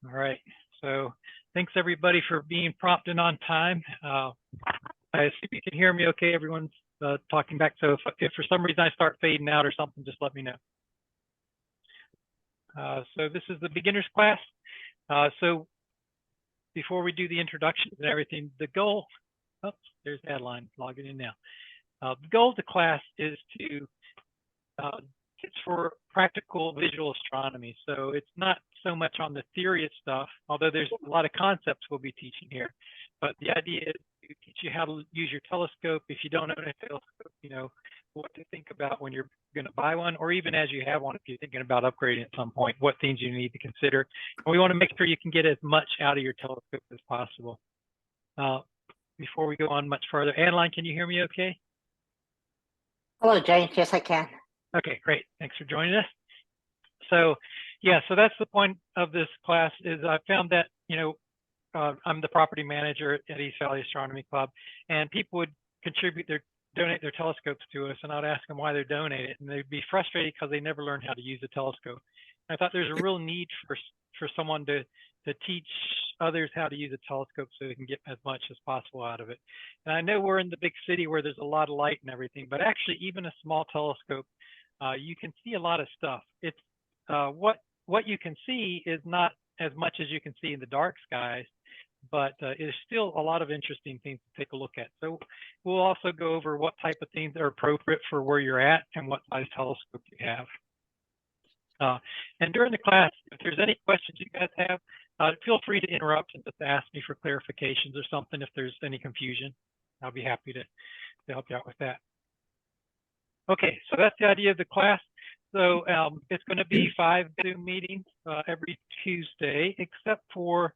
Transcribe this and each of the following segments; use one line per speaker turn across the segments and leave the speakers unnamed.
All right. So thanks everybody for being prompt and on time. I assume you can hear me okay. Everyone's talking back. So if for some reason I start fading out or something, just let me know. So this is the beginners class. So before we do the introductions and everything, the goal, oops, there's Adeline logging in now. The goal of the class is to, it's for practical visual astronomy. So it's not so much on the theory of stuff, although there's a lot of concepts we'll be teaching here. But the idea is to teach you how to use your telescope. If you don't own a telescope, you know, what to think about when you're going to buy one, or even as you have one, if you're thinking about upgrading at some point, what things you need to consider. And we want to make sure you can get as much out of your telescope as possible. Before we go on much further, Adeline, can you hear me okay?
Hello, James. Yes, I can.
Okay, great. Thanks for joining us. So, yeah, so that's the point of this class is I found that, you know, I'm the property manager at East Valley Astronomy Club, and people would donate their telescopes to us, and I'd ask them why they're donating it, and they'd be frustrated because they never learned how to use a telescope. And I thought there's a real need for someone to teach others how to use a telescope so they can get as much as possible out of it. And I know we're in the big city where there's a lot of light and everything, but actually even a small telescope, you can see a lot of stuff. It's what you can see is not as much as you can see in the dark skies, but there's still a lot of interesting things to take a look at. So we'll also go over what type of things are appropriate for where you're at and what size telescope you have. And during the class, if there's any questions you guys have, feel free to interrupt and just ask me for clarifications or something if there's any confusion. I'll be happy to help you out with that. Okay, so that's the idea of the class. So it's going to be 5 Zoom meetings every Tuesday, except for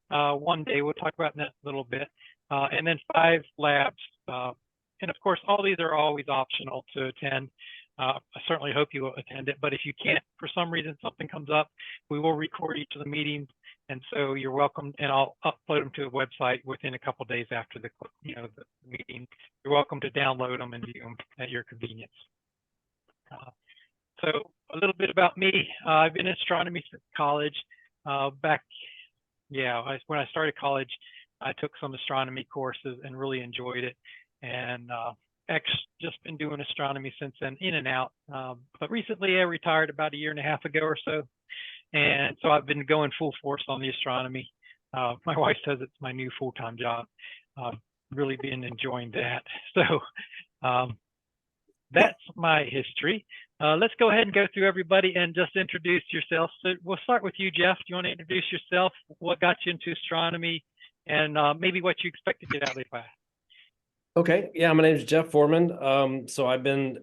one day. We'll talk about that a little bit. And then 5 labs. And of course, all these are always optional to attend. I certainly hope you will attend it, but if you can't, for some reason, something comes up, we will record each of the meetings. And so you're welcome, and I'll upload them to a website within a couple of days after the meeting. You're welcome to download them and view them at your convenience. So a little bit about me. I've been in astronomy since college. When I started college, I took some astronomy courses and really enjoyed it. And just been doing astronomy since then, in and out. But recently I retired about 1.5 years ago or so. And so I've been going full force on the astronomy. My wife says it's my new full-time job. Really been enjoying that. So that's my history. Let's go ahead and go through everybody and just introduce yourself. So we'll start with you, Jeff. Do you want to introduce yourself? What got you into astronomy, and maybe what you expect to get out of the class?
Okay, yeah, my name is Jeff Foreman. So I've been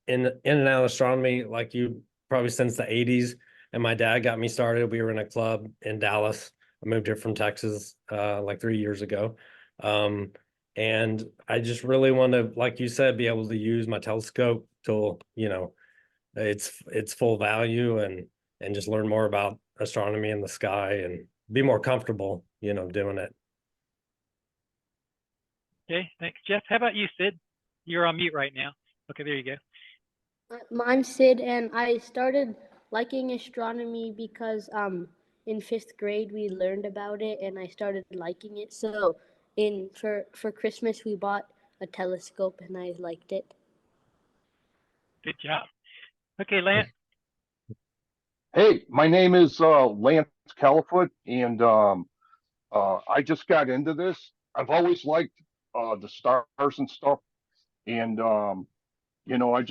in and out of astronomy like you probably since the 80s. And my dad got me started. We were in a club in Dallas. I moved here from Texas like 3 years ago. And I just really want to, like you said, be able to use my telescope till, you know, it's full value and just learn more about astronomy in the sky and be more comfortable, you know, doing it.
Okay, thanks, Jeff. How about you, Sid? You're on mute right now. Okay, there you go.
I'm Sid, and I started liking astronomy because in 5th grade we learned about it, and I started liking it. So for Christmas we bought a telescope, and I liked it.
Good job. Okay, Lance.
Hey, my name is Lance Califoot, and I just got into this. I've always liked the stars and stuff, and you know, I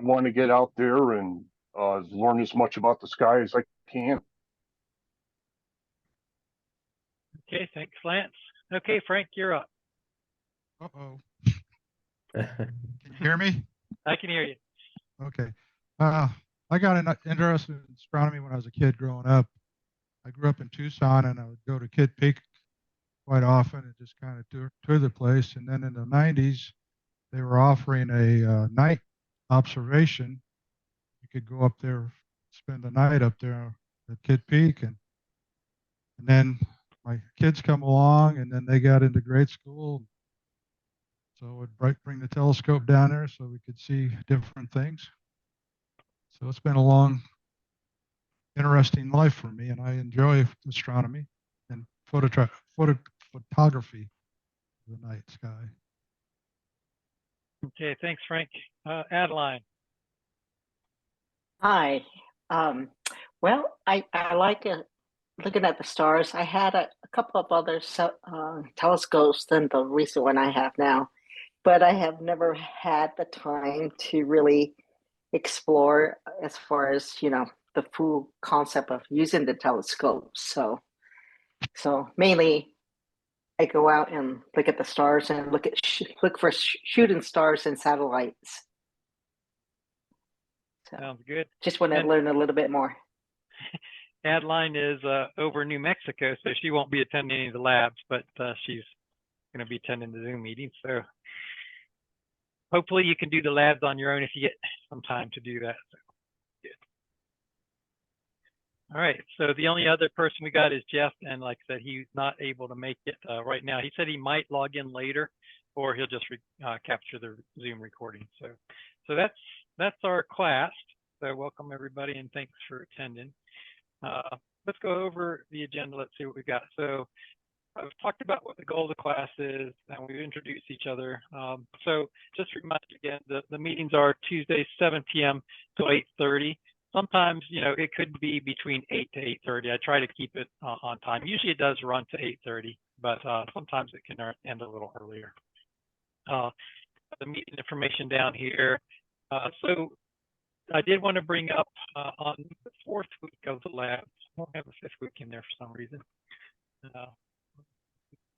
want to get out there and learn as much about the sky as I can.
Okay, thanks, Lance. Okay, Frank, you're up.
Uh-oh. Can you hear me?
I can hear you.
Okay. I got interested in astronomy when I was a kid growing up. I grew up in Tucson, and I would go to Kitt Peak quite often and just kind of tour the place. And then in the 90s, they were offering a night observation. You could go up there, spend the night up there at Kitt Peak. And then my kids come along, and then they got into grade school. So I would bring the telescope down there so we could see different things. So it's been a long interesting life for me, and I enjoy astronomy and photography of the night sky.
Okay, thanks, Frank. Adeline.
Hi. Well, I like looking at the stars. I had a couple of other telescopes than the recent one I have now, but I have never had the time to really explore as far as, the full concept of using the telescope. So mainly I go out and look at the stars and look for shooting stars and satellites. So
Sounds good.
just want to
And
learn a little bit more.
Adeline is over New Mexico, so she won't be attending any of the labs, but she's going to be attending the Zoom meeting. So hopefully you can do the labs on your own if you get some time to do that. So, good. All right, so the only other person we got is Jeff, and like I said, he's not able to make it right now. He said he might log in later, or he'll just capture the Zoom recording. So that's our class. So welcome everybody, and thanks for attending. Let's go over the agenda. Let's see what we got. So I've talked about what the goal of the class is, and we've introduced each other. So just to remind you again, the meetings are Tuesdays, 7 p.m. to 8:30. Sometimes, it could be between 8 to 8:30. I try to keep it on time. Usually it does run to 8:30, but sometimes it can end a little earlier. The meeting information down here. So I did want to bring up on the 4th week of the labs. I don't have a 5th week in there for some reason.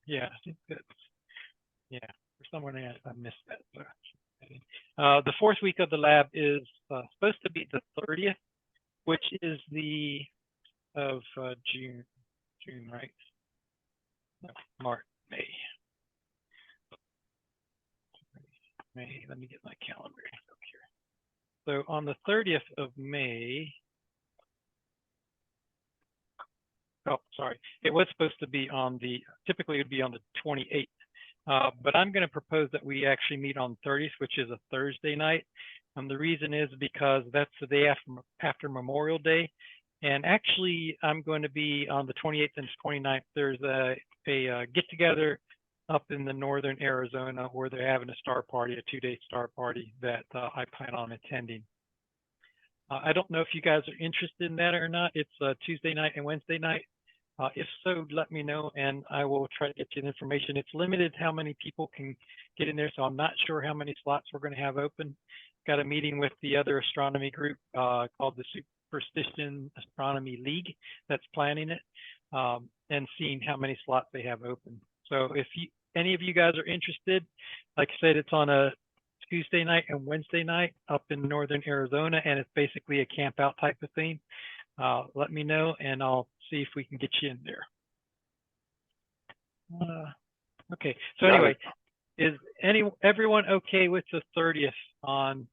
Yeah, I think that's, yeah, for some reason I missed that. The 4th week of the lab is supposed to be the 30th, which is of June, right? No, March, May. Let me get my calendar up here. So on the 30th of May, oh, sorry, it was supposed to be typically it would be on the 28th, but I'm going to propose that we actually meet on 30th, which is a Thursday night. And the reason is because that's the day after Memorial Day. And actually, I'm going to be on the 28th and 29th. There's a get-together up in the northern Arizona where they're having a star party, a 2-day star party that I plan on attending. I don't know if you guys are interested in that or not. It's Tuesday night and Wednesday night. If so, let me know and I will try to get you the information. It's limited how many people can get in there, so I'm not sure how many slots we're going to have open. Got a meeting with the other astronomy group called the Superstition Astronomy League that's planning it and seeing how many slots they have open. So if any of you guys are interested, like I said, it's on a Tuesday night and Wednesday night up in northern Arizona, and it's basically a camp out type of thing. Let me know and I'll see if we can get you in there. Okay, so anyway, is everyone okay with the 30th on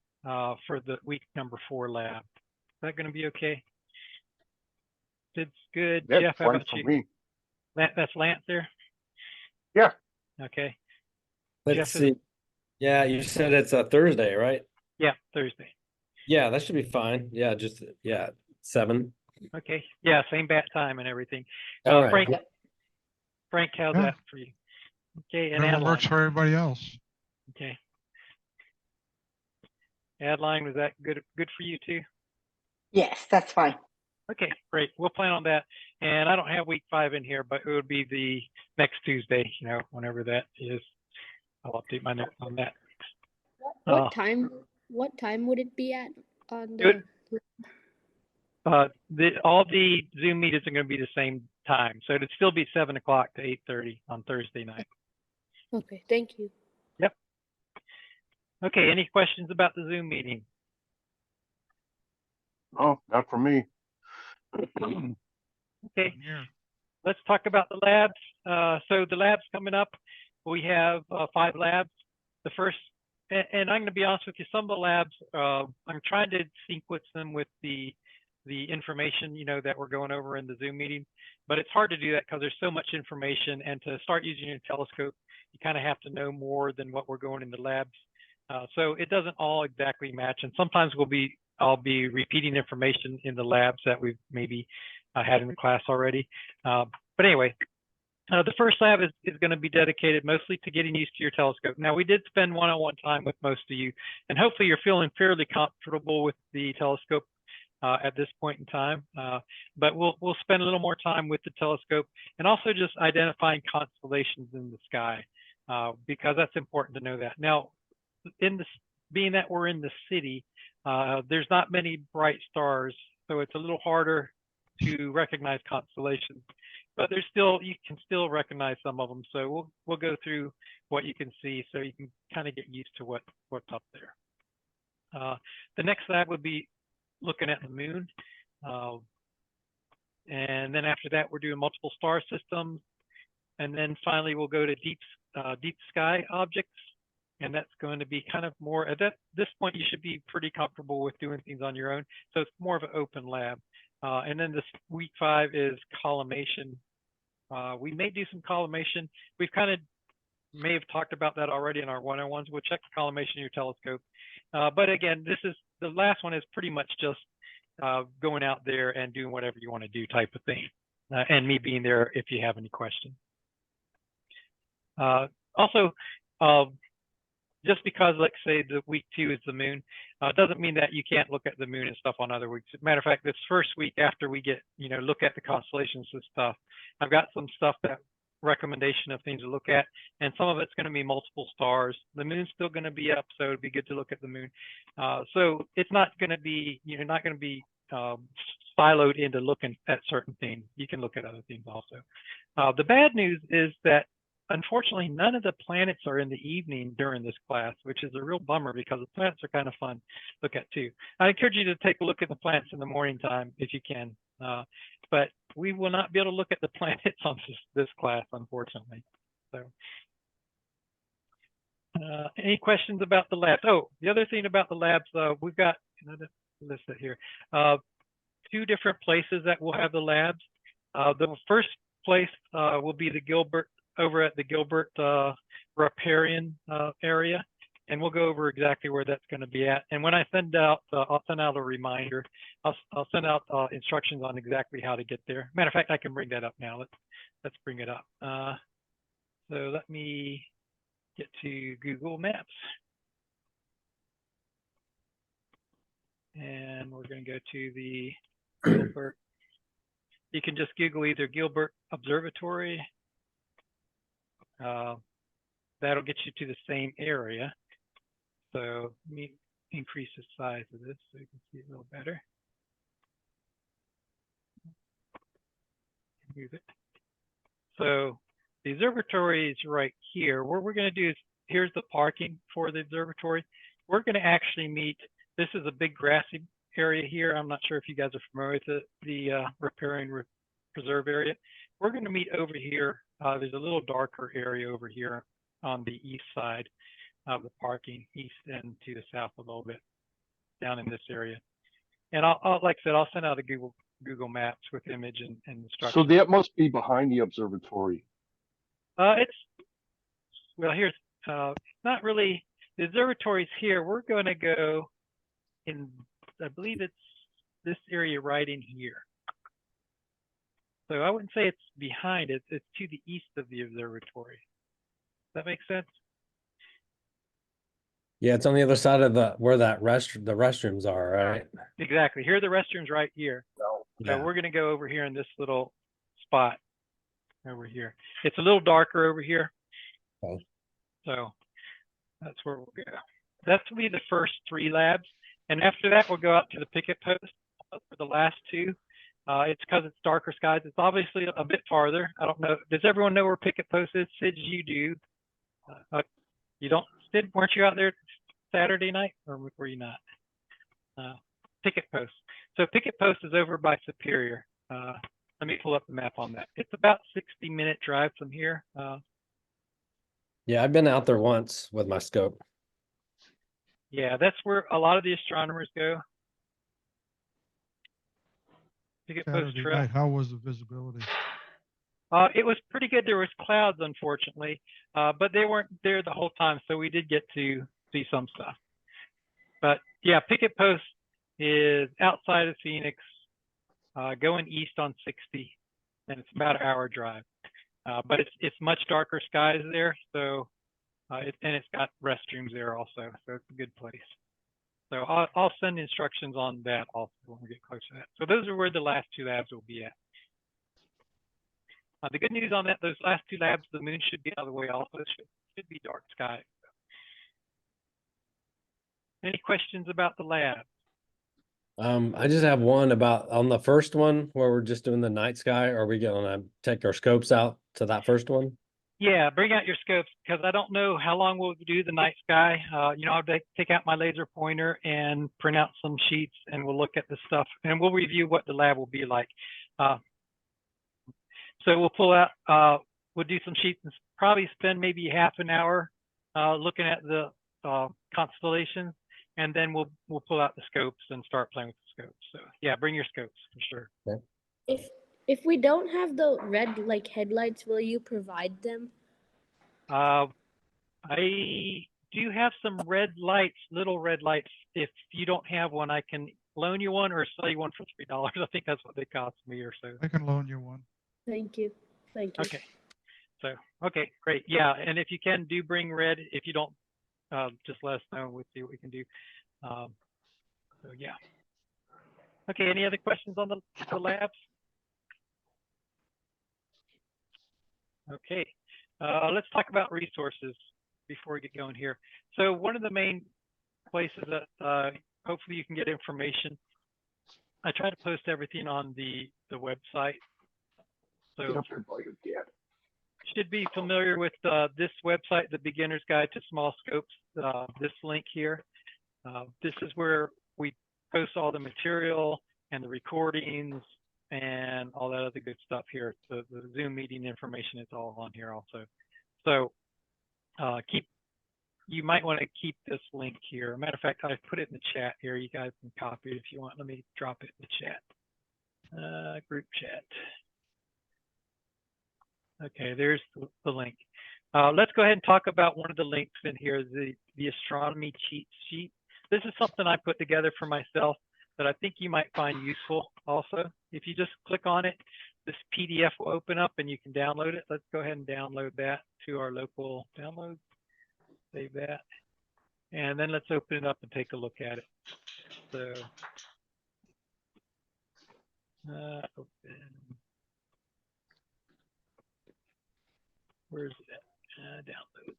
for the week number 4 lab? Is that going to be okay? It's good.
That's
Jeff, how
fine
about
for
you?
me.
That's Lance there?
Yeah.
Okay.
Let's
Jeff,
see. Yeah, you said it's a Thursday, right?
Yeah, Thursday.
Yeah, that should be fine. Yeah, 7.
Okay. Yeah, same bat time and everything.
All right.
Frank, how's
Yeah.
that for you? Okay, and
Whatever
Adeline.
works for everybody else.
Okay. Adeline, was that good for you too?
Yes, that's fine.
Okay, great. We'll plan on that. And I don't have week 5 in here, but it would be the next Tuesday, whenever that is. I'll update my notes on that.
What time would it be at on
Good.
the
All the Zoom meetings are going to be the same time. So it'd still be 7 o'clock to 8:30 on Thursday night.
Okay, thank you.
Yep. Okay, any questions about the Zoom meeting?
Oh, not for me.
Okay,
Here.
let's talk about the labs. So the labs coming up, we have 5 labs. The first, and I'm going to be honest with you, some of the labs, I'm trying to sequence them with the information, that we're going over in the Zoom meeting, but it's hard to do that because there's so much information, and to start using a telescope, you kind of have to know more than what we're going in the labs. So it doesn't all exactly match, and sometimes we'll be I'll be repeating information in the labs that we've maybe had in the class already. But anyway, the first lab is going to be dedicated mostly to getting used to your telescope. Now, we did spend one-on-one time with most of you, and hopefully you're feeling fairly comfortable with the telescope at this point in time. But we'll spend a little more time with the telescope and also just identifying constellations in the sky, because that's important to know that. Now, being that we're in the city, there's not many bright stars, so it's a little harder to recognize constellations. But you can still recognize some of them. So we'll go through what you can see, so you can kind of get used to what's up there. The next lab would be looking at the moon, and then after that we're doing multiple star systems, and then finally we'll go to deep sky objects, and that's going to be kind of more at this point. You should be pretty comfortable with doing things on your own, so it's more of an open lab. And then this week 5 is collimation. We may do some collimation. We've kind of may have talked about that already in our one-on-ones. We'll check the collimation in your telescope. But again, the last one is pretty much just going out there and doing whatever you want to do type of thing. And me being there if you have any questions. Also, just because, let's say, the week 2 is the moon, doesn't mean that you can't look at the moon and stuff on other weeks. As a matter of fact, this first week after we get, look at the constellations and stuff, I've got some stuff recommendation of things to look at, and some of it's going to be multiple stars. The moon's still going to be up, so it'd be good to look at the moon. So it's not going to be, you're not going to be siloed into looking at certain things. You can look at other things also. The bad news is that unfortunately, none of the planets are in the evening during this class, which is a real bummer because the planets are kind of fun to look at too. I encourage you to take a look at the planets in the morning time if you can, but we will not be able to look at the planets on this class, unfortunately. So, any questions about the labs? Oh, the other thing about the labs, we've got list it here. 2 different places that will have the labs. The first place will be the Gilbert, over at the Gilbert riparian area, and we'll go over exactly where that's going to be at. And when I send out, I'll send out a reminder. I'll send out instructions on exactly how to get there. Matter of fact, I can bring that up now. Let's bring it up. So let me get to Google Maps, and we're going to go to the Gilbert. You can just Google either Gilbert Observatory. That'll get you to the same area. So let me increase the size of this so you can see it a little better. Move it. So the observatory is right here. What we're going to do is, here's the parking for the observatory. We're going to actually meet, this is a big grassy area here. I'm not sure if you guys are familiar with the riparian preserve area. We're going to meet over here. There's a little darker area over here on the east side of the parking, east and to the south a little bit, down in this area. And I'll like I said, I'll send out a Google Maps with image and instructions.
So that must be behind the observatory.
Here's not really, the observatory's here. We're going to go in, I believe it's this area right in here. So I wouldn't say it's behind it, it's to the east of the observatory. Does that make sense?
Yeah, it's on the other side of where the restrooms are, right?
Exactly. Here are the restrooms right here. So we're going to go over here in this little spot over here. It's a little darker over here.
Okay.
So that's where we'll go. That's will be the first 3 labs. And after that, we'll go out to the picket post for the last 2. It's because it's darker skies. It's obviously a bit farther. I don't know. Does everyone know where picket post is? Sid, you do. You don't, Sid, weren't you out there Saturday night, or were you not? Picket post. So picket post is over by Superior. Let me pull up the map on that. It's about 60-minute drive from here.
Yeah, I've been out there once with my scope.
Yeah, that's where a lot of the astronomers go. Picket post
Saturday
trail.
night, how was the visibility?
It was pretty good. There was clouds, unfortunately, but they weren't there the whole time, so we did get to see some stuff. But yeah, picket post is outside of Phoenix, going east on 60, and it's about an hour drive. But it's much darker skies there, so and it's got restrooms there also, so it's a good place. So I'll send instructions on that also when we get close to that. So those are where the last 2 labs will be at. The good news on that, those last 2 labs, the moon should be out of the way also. It should be dark sky. Any questions about the lab?
I just have one about on the first one where we're just doing the night sky. Are we gonna take our scopes out to that first one?
Yeah, bring out your scopes because I don't know how long we'll do the night sky. You know, I'll take out my laser pointer and print out some sheets, and we'll look at the stuff and we'll review what the lab will be like. So we'll pull out, we'll do some sheets and probably spend maybe half an hour looking at the constellations, and then we'll pull out the scopes and start playing with the scopes. So yeah, bring your scopes for sure.
If we don't have the red like headlights, will you provide them?
I do have some red lights, little red lights. If you don't have one, I can loan you one or sell you one for $3. I think that's what they cost me or so.
I can loan you one.
Thank you. Thank you.
Okay. So, okay, great. Yeah, and if you can, do bring red. If you don't, just let us know. We'll see what we can do. So, yeah. Okay, any other questions on the labs? Okay, let's talk about resources before we get going here. So one of the main places that hopefully you can get information, I try to post everything on the website. So should be familiar with this website, the Beginner's Guide to Small Scopes, this link here. This is where we post all the material and the recordings and all that other good stuff here. The Zoom meeting information is all on here also. So you might want to keep this link here. Matter of fact, I put it in the chat here. You guys can copy it if you want. Let me drop it in the chat, group chat. Okay, there's the link. Let's go ahead and talk about one of the links in here, the astronomy cheat sheet. This is something I put together for myself that I think you might find useful also. If you just click on it, this PDF will open up and you can download it. Let's go ahead and download that to our local downloads. Save that. And then let's open it up and take a look at it. So, open. Where's it? Downloads.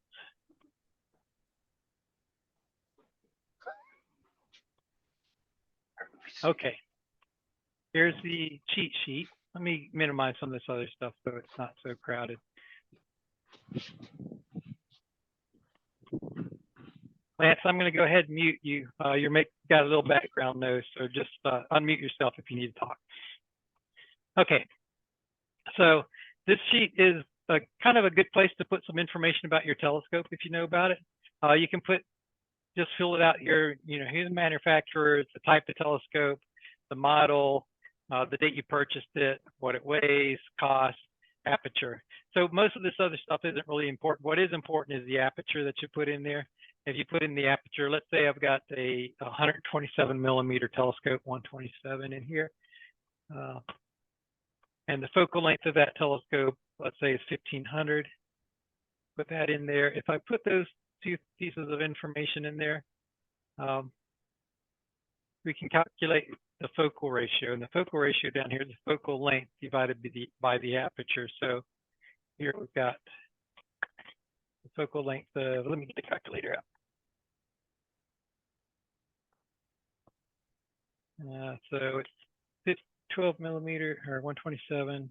Okay. Here's the cheat sheet. Let me minimize some of this other stuff so it's not so crowded. Lance, I'm going to go ahead and mute you. You're got a little background noise, so just unmute yourself if you need to talk. Okay. So this sheet is kind of a good place to put some information about your telescope if you know about it. You can just fill it out here, who's the manufacturer, the type of telescope, the model, the date you purchased it, what it weighs, cost, aperture. So most of this other stuff isn't really important. What is important is the aperture that you put in there. If you put in the aperture, let's say I've got a 127 millimeter telescope, 127 in here. And the focal length of that telescope, let's say is 1500. Put that in there. If I put those 2 pieces of information in there, we can calculate the focal ratio. And the focal ratio down here is the focal length divided by the aperture. So here we've got the focal length of, let me get the calculator out. So it's 12 millimeter or 127.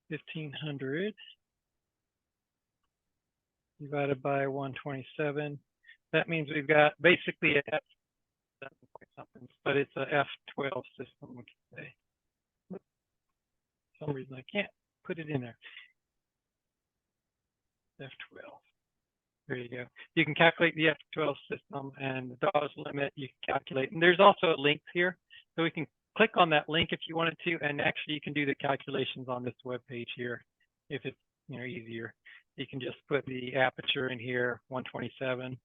1500 divided by 127. That means we've got basically a F something, but it's a F12 system, we can say. For some reason I can't put it in there. F12. There you go. You can calculate the F12 system and the Dawes limit you can calculate. And there's also a link here. So we can click on that link if you wanted to, and actually you can do the calculations on this web page here if it's easier. You can just put the aperture in here, 127,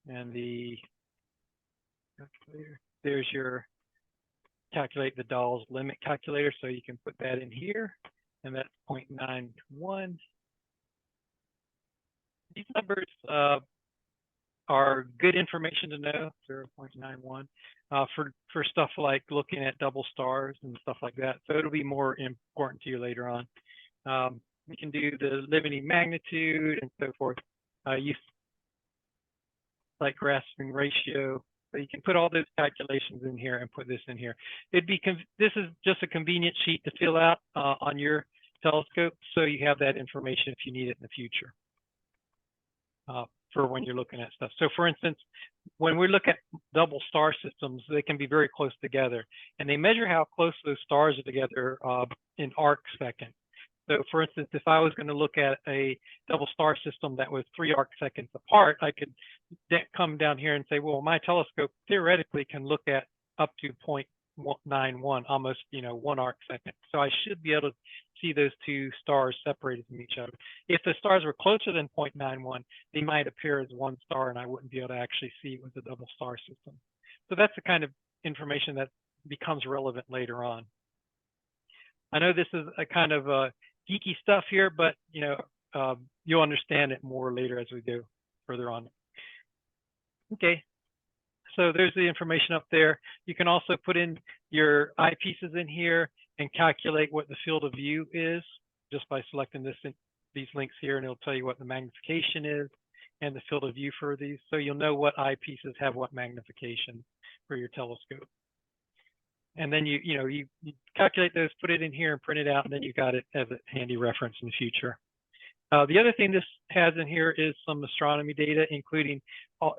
and the calculator. There's your calculate the Dahl's limit calculator, so you can put that in here, and that's 0.91. These numbers are good information to know, 0.91, for stuff like looking at double stars and stuff like that. So it'll be more important to you later on. We can do the limiting magnitude and so forth. Use like grasping ratio. So you can put all those calculations in here and put this in here. This is just a convenient sheet to fill out on your telescope, so you have that information if you need it in the future. For when you're looking at stuff. So for instance, when we look at double star systems, they can be very close together, and they measure how close those stars are together in arc seconds. So for instance, if I was going to look at a double star system that was 3 arc seconds apart, I could come down here and say, well, my telescope theoretically can look at up to 0.91, almost 1 arc second. So I should be able to see those two stars separated from each other. If the stars were closer than 0.91, they might appear as one star, and I wouldn't be able to actually see it with a double star system. So that's the kind of information that becomes relevant later on. I know this is a kind of geeky stuff here, but you'll understand it more later as we go further on. Okay. So there's the information up there. You can also put in your eyepieces in here and calculate what the field of view is just by selecting these links here, and it'll tell you what the magnification is and the field of view for these. So you'll know what eyepieces have what magnification for your telescope. And then you calculate those, put it in here and print it out, and then you got it as a handy reference in the future. The other thing this has in here is some astronomy data, including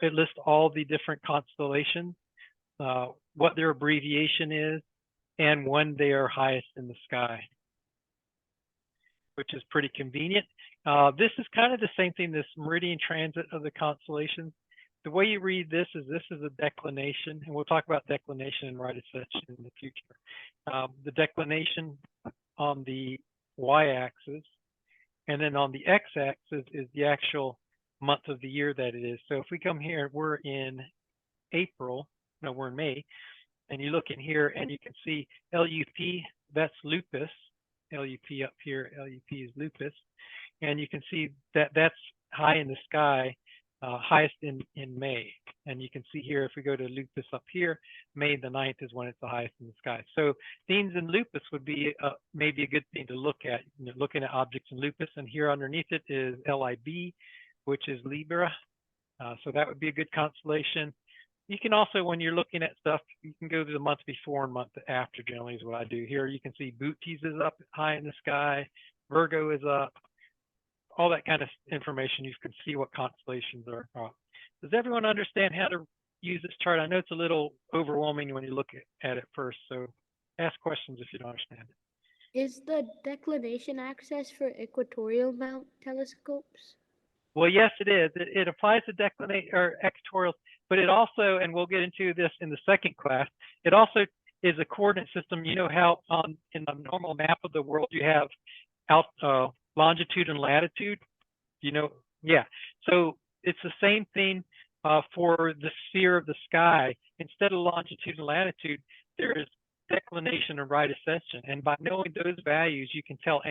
it lists all the different constellations, what their abbreviation is, and when they are highest in the sky, which is pretty convenient. This is kind of the same thing, this meridian transit of the constellations. The way you read this is a declination, and we'll talk about declination and right ascension in the future. The declination on the y-axis, and then on the x-axis is the actual month of the year that it is. So if we come here, we're in we're in May, and you look in here and you can see LUP, that's lupus. LUP up here, LUP is lupus. And you can see that that's high in the sky, highest in May. And you can see here, if we go to lupus up here, May the 9th is when it's the highest in the sky. So things in lupus would be maybe a good thing to look at, looking at objects in lupus. And here underneath it is LIB, which is Libra. So that would be a good constellation. You can also, when you're looking at stuff, you can go to the month before and month after, generally is what I do. Here you can see Bootes is up high in the sky, Virgo is up, all that kind of information. You can see what constellations are up. Does everyone understand how to use this chart? I know it's a little overwhelming when you look at it first, so ask questions if you don't understand it.
Is the declination axis for equatorial mount telescopes?
Well, yes, it is. It applies to declination or equatorial, but it also, and we'll get into this in the second class, it also is a coordinate system. You know how in the normal map of the world you have longitude and latitude? Yeah. So it's the same thing for the sphere of the sky. Instead of longitude and latitude, there is declination and right ascension. And by knowing those values, you can tell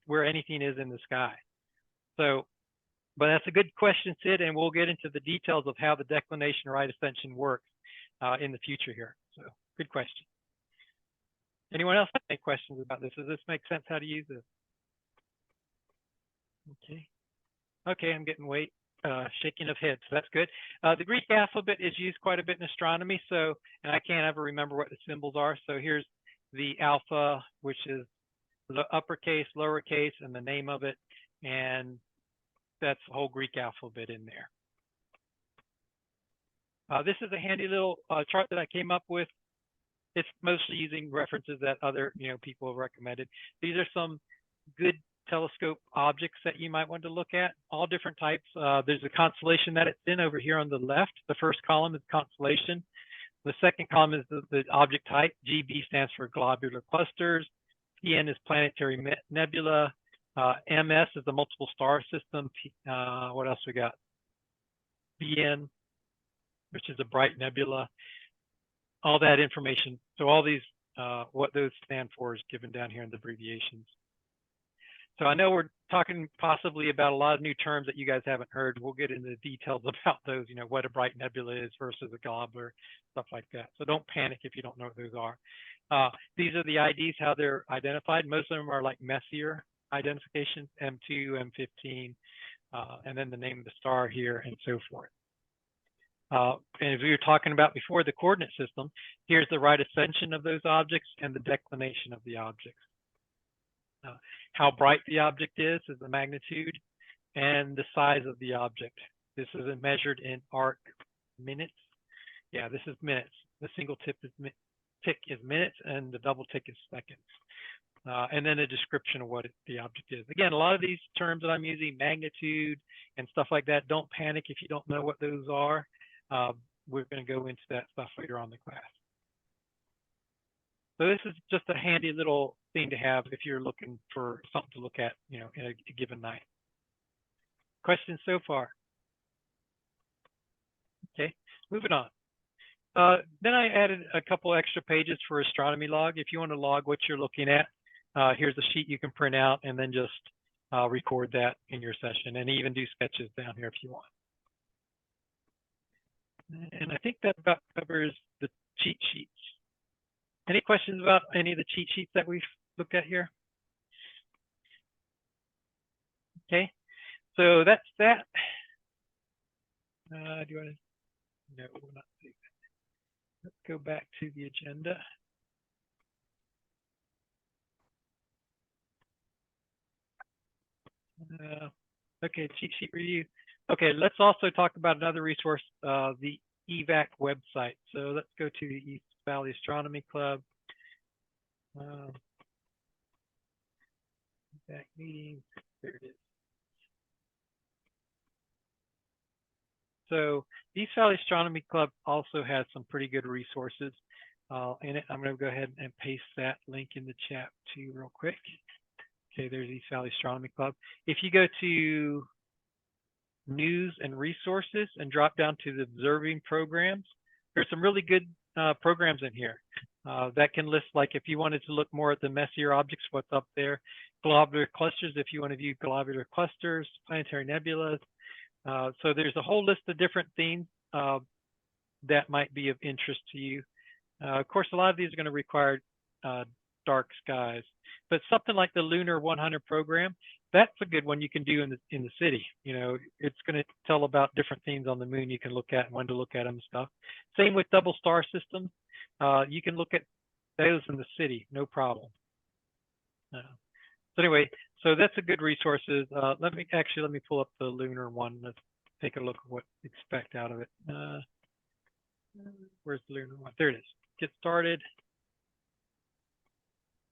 where anything is in the sky. So, but that's a good question, Sid, and we'll get into the details of how the declination and right ascension works in the future here. So, good question. Anyone else have any questions about this? Does this make sense how to use this? Okay, I'm getting shaking of heads, so that's good. The Greek alphabet is used quite a bit in astronomy, so, and I can't ever remember what the symbols are. So here's the alpha, which is the uppercase, lowercase, and the name of it, and that's the whole Greek alphabet in there. This is a handy little chart that I came up with. It's mostly using references that other people have recommended. These are some good telescope objects that you might want to look at, all different types. There's a constellation that it's in over here on the left. The first column is constellation. The second column is the object type. GB stands for globular clusters. PN is planetary nebula. MS is the multiple star system. What else we got? BN, which is a bright nebula. All that information. So all these, what those stand for is given down here in the abbreviations. So I know we're talking possibly about a lot of new terms that you guys haven't heard. We'll get into the details about those, you know, what a bright nebula is versus a globular, stuff like that. So don't panic if you don't know what those are. These are the IDs, how they're identified. Most of them are like Messier identifications, M2, M15, and then the name of the star here and so forth. And as we were talking about before, the coordinate system, here's the right ascension of those objects and the declination of the objects. How bright the object is the magnitude, and the size of the object. This is measured in arc minutes. Yeah, this is minutes. The single tick is minutes, and the double tick is seconds. And then a description of what the object is. Again, a lot of these terms that I'm using, magnitude and stuff like that, don't panic if you don't know what those are. We're going to go into that stuff later on in the class. So this is just a handy little thing to have if you're looking for something to look at, you know, in a given night. Questions so far? Okay, moving on. Then I added a couple extra pages for astronomy log. If you want to log what you're looking at, here's a sheet you can print out and then just record that in your session, and even do sketches down here if you want. And I think that about covers the cheat sheets. Any questions about any of the cheat sheets that we've looked at here? Okay, so that's that. Do you want to? No, we'll not do that. Let's go back to the agenda. Okay, cheat sheet review. Okay, let's also talk about another resource, the EVAC website. So let's go to the East Valley Astronomy Club. EVAC meetings, there it is. So East Valley Astronomy Club also has some pretty good resources in it. I'm going to go ahead and paste that link in the chat too real quick. Okay, there's East Valley Astronomy Club. If you go to news and resources and drop down to the observing programs, there's some really good programs in here that can list, like if you wanted to look more at the Messier objects, what's up there, globular clusters, if you want to view globular clusters, planetary nebulas. So there's a whole list of different things that might be of interest to you. Of course, a lot of these are going to require dark skies, but something like the Lunar 100 program, that's a good one you can do in the city. You know, it's going to tell about different things on the moon you can look at and when to look at them and stuff. Same with double star systems. You can look at those in the city, no problem. So anyway, so that's a good resources. Let me pull up the lunar one. Let's take a look at what to expect out of it. Where's the lunar one? There it is. Get started.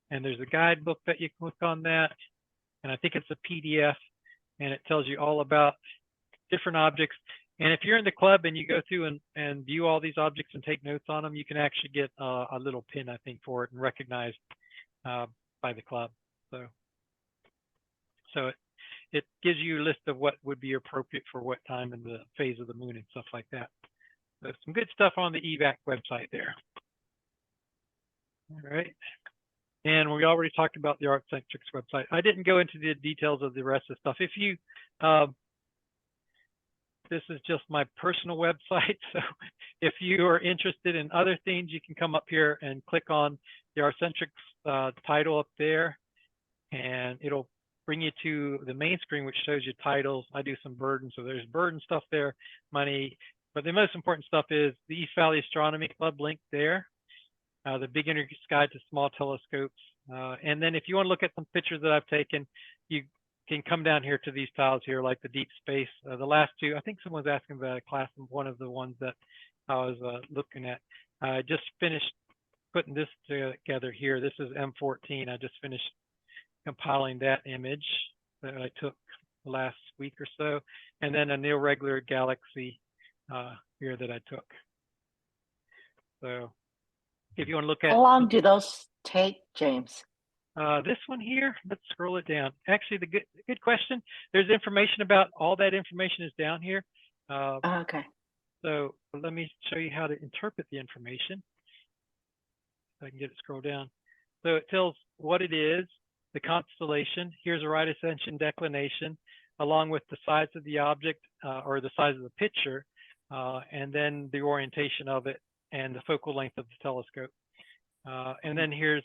And there's a guidebook that you click on that. And I think it's a PDF, and it tells you all about different objects. And if you're in the club and you go through and view all these objects and take notes on them, you can actually get a little pin, I think, for it and recognized by the club. So it gives you a list of what would be appropriate for what time in the phase of the moon and stuff like that. So some good stuff on the EVAC website there. All right. And we already talked about the ArtCentrics website. I didn't go into the details of the rest of the stuff. If you, this is just my personal website. So if you are interested in other things, you can come up here and click on the ArtCentrics title up there, and it'll bring you to the main screen, which shows you titles. I do some burden, so there's burden stuff there, money. But the most important stuff is the East Valley Astronomy Club link there. The Beginner's Guide to Small Telescopes. And then if you want to look at some pictures that I've taken, you can come down here to these tiles here, like the deep space. The last two, I think someone's asking about a class of one of the ones that I was looking at. I just finished putting this together here. This is M14. I just finished compiling that image that I took last week or so. And then a irregular galaxy here that I took. So if you want to look at—
How long do those take, James?
This one here, let's scroll it down. Actually, the good question. There's information about all that information is down here.
Okay.
So let me show you how to interpret the information. If I can get it scroll down. So it tells what it is, the constellation. Here's a right ascension declination, along with the size of the object or the size of the picture, and then the orientation of it and the focal length of the telescope. And then here's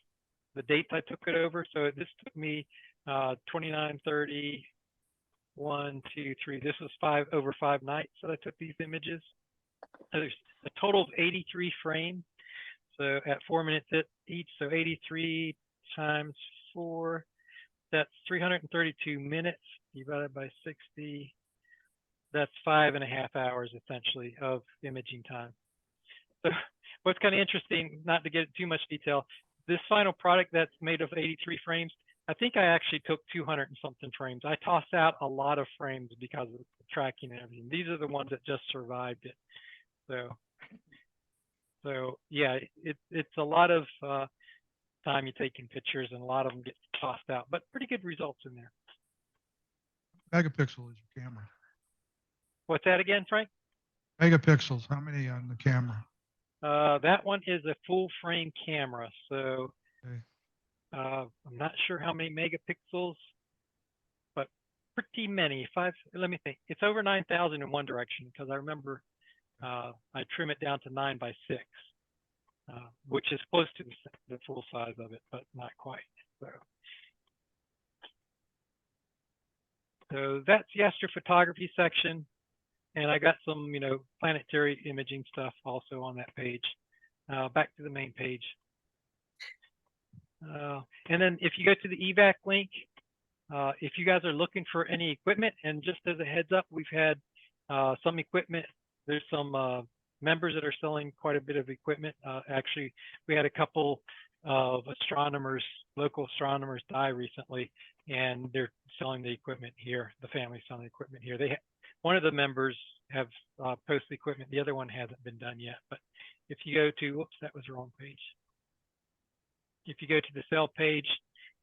the dates I took it over. So this took me 29, 30, 1, 2, 3. This was over 5 nights that I took these images. There's a total of 83 frames. So at 4 minutes each, so 83 times 4, that's 332 minutes divided by 60. That's 5.5 hours essentially of imaging time. So what's kind of interesting, not to get into too much detail, this final product that's made of 83 frames, I think I actually took 200 and something frames. I tossed out a lot of frames because of the tracking and everything. These are the ones that just survived it. So yeah, it's a lot of time you're taking pictures, and a lot of them get tossed out, but pretty good results in there.
Megapixel is your camera?
What's that again, Frank?
Megapixels, how many on the camera?
That one is a full frame camera. So
Okay.
I'm not sure how many megapixels, but pretty many. Let me think. It's over 9,000 in one direction, because I remember I trim it down to 9x6, which is close to the full size of it, but not quite. So that's the astrophotography section. And I got some, planetary imaging stuff also on that page. Back to the main page. And then if you go to the evac link, if you guys are looking for any equipment, and just as a heads up, we've had some equipment. There's some members that are selling quite a bit of equipment. Actually, we had a couple of astronomers, local astronomers, die recently, and they're selling the equipment here. The family's selling the equipment here. One of the members have posted equipment. The other one hasn't been done yet. But if you go to, whoops, that was the wrong page. If you go to the sell page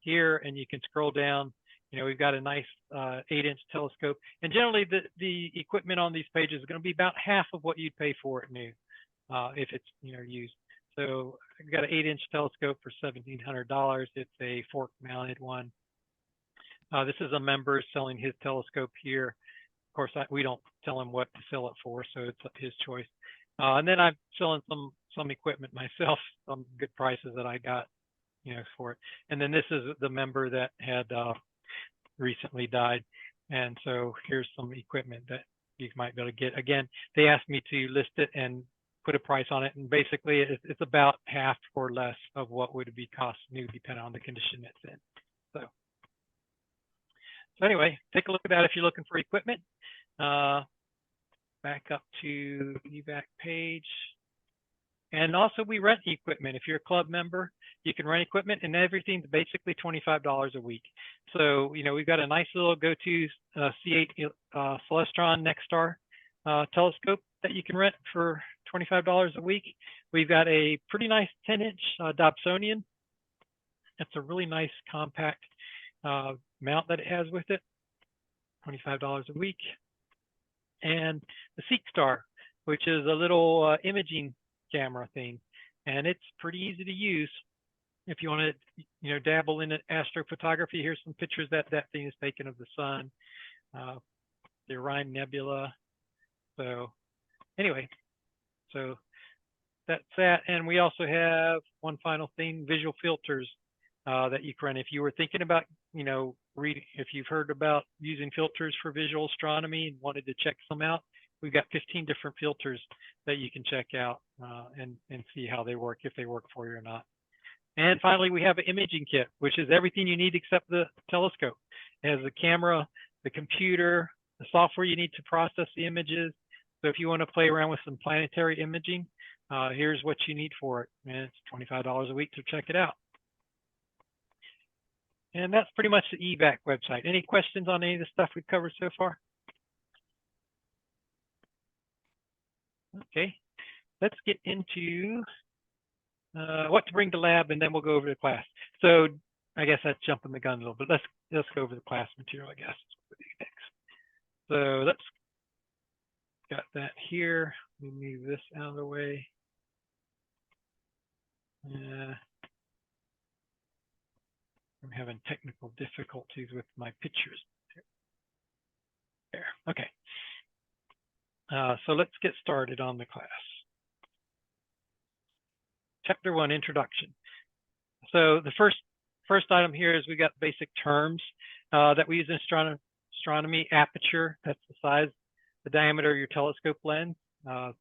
here, and you can scroll down, we've got a nice 8-inch telescope. And generally, the equipment on these pages is going to be about half of what you'd pay for it new, if it's used. So I've got an 8-inch telescope for $1,700. It's a fork-mounted one. This is a member selling his telescope here. Of course, we don't tell him what to sell it for, so it's his choice. And then I'm selling some equipment myself, some good prices that I got, for it. And then this is the member that had recently died, and so here's some equipment that you might be able to get. Again, they asked me to list it and put a price on it, and basically it's about half or less of what would be cost new, depending on the condition it's in. So anyway, take a look at that if you're looking for equipment. Back up to evac page. And also, we rent equipment. If you're a club member, you can rent equipment, and everything's basically $25 a week. So, we've got a nice little go-to C8 Celestron NexStar telescope that you can rent for $25 a week. We've got a pretty nice 10-inch Dobsonian. That's a really nice compact mount that it has with it, $25 a week. And the SeekStar, which is a little imaging camera thing, and it's pretty easy to use. If you want to, dabble in astrophotography, here's some pictures that thing is taken of the sun, the Orion Nebula. So anyway, so that's that. And we also have one final thing: visual filters that you can run. If you were thinking about, if you've heard about using filters for visual astronomy and wanted to check some out, we've got 15 different filters that you can check out and see how they work, if they work for you or not. And finally, we have an imaging kit, which is everything you need except the telescope. It has the camera, the computer, the software you need to process the images. So if you want to play around with some planetary imaging, here's what you need for it. And it's $25 a week to check it out. And that's pretty much the evac website. Any questions on any of the stuff we've covered so far? Okay, let's get into what to bring to lab, and then we'll go over to class. So I guess that's jumping the gun a little bit. Let's go over the class material, I guess. Next. So let's got that here. Let me move this out of the way. I'm having technical difficulties with my pictures. There. Okay. So let's get started on the class. Chapter 1, Introduction. So the first item here is we got basic terms that we use in astronomy. Aperture, that's the size, the diameter of your telescope lens.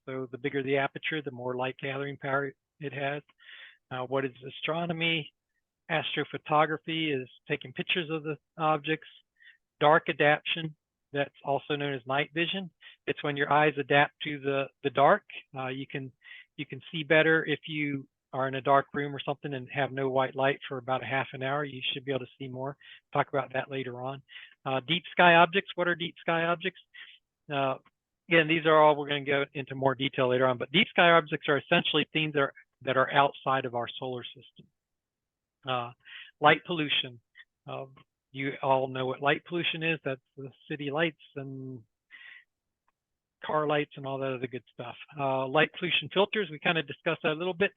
So the bigger the aperture, the more light gathering power it has. What is astronomy? Astrophotography is taking pictures of the objects. Dark adaptation, that's also known as night vision. It's when your eyes adapt to the dark. You can see better if you are in a dark room or something and have no white light for about a half an hour. You should be able to see more. Talk about that later on. Deep sky objects. What are deep sky objects? Again, these are all, we're going to go into more detail later on, but deep sky objects are essentially things that are outside of our solar system. Light pollution. You all know what light pollution is. That's the city lights and car lights and all that other good stuff. Light pollution filters, we kind of discussed that a little bit.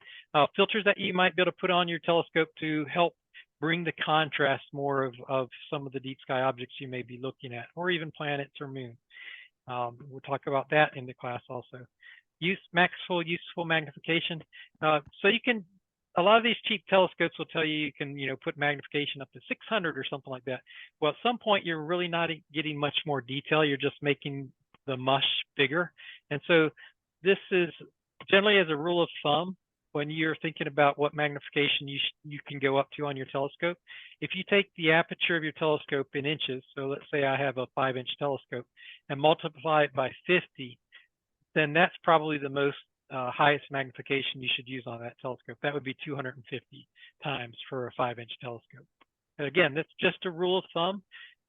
Filters that you might be able to put on your telescope to help bring the contrast more of some of the deep sky objects you may be looking at, or even planets or moon. We'll talk about that in the class also. Maximum useful magnification. So you can, a lot of these cheap telescopes will tell you can, put magnification up to 600 or something like that. Well, at some point you're really not getting much more detail. You're just making the mush bigger. And so this is generally, as a rule of thumb, when you're thinking about what magnification you can go up to on your telescope, if you take the aperture of your telescope in inches, so let's say I have a 5-inch telescope, and multiply it by 50, then that's probably the most highest magnification you should use on that telescope. That would be 250 times for a 5-inch telescope. And again, that's just a rule of thumb.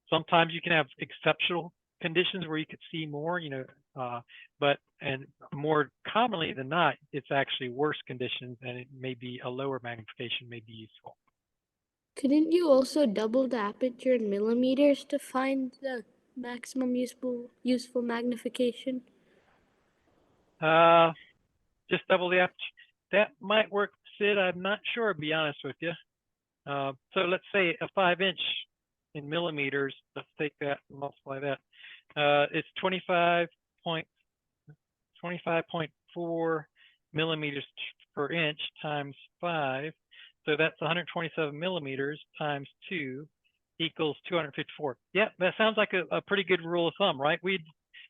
Sometimes you can have exceptional conditions where you could see more, and more commonly than not, it's actually worse conditions, and it may be a lower magnification may be useful.
Couldn't you also double the aperture in millimeters to find the maximum useful magnification?
Just double the aperture. That might work, Sid. I'm not sure, to be honest with you. So let's say a 5-inch in millimeters. Let's take that and multiply that. It's 25.4 millimeters per inch times 5. So that's 127 millimeters times 2 equals 254. Yeah, that sounds like a pretty good rule of thumb, right? We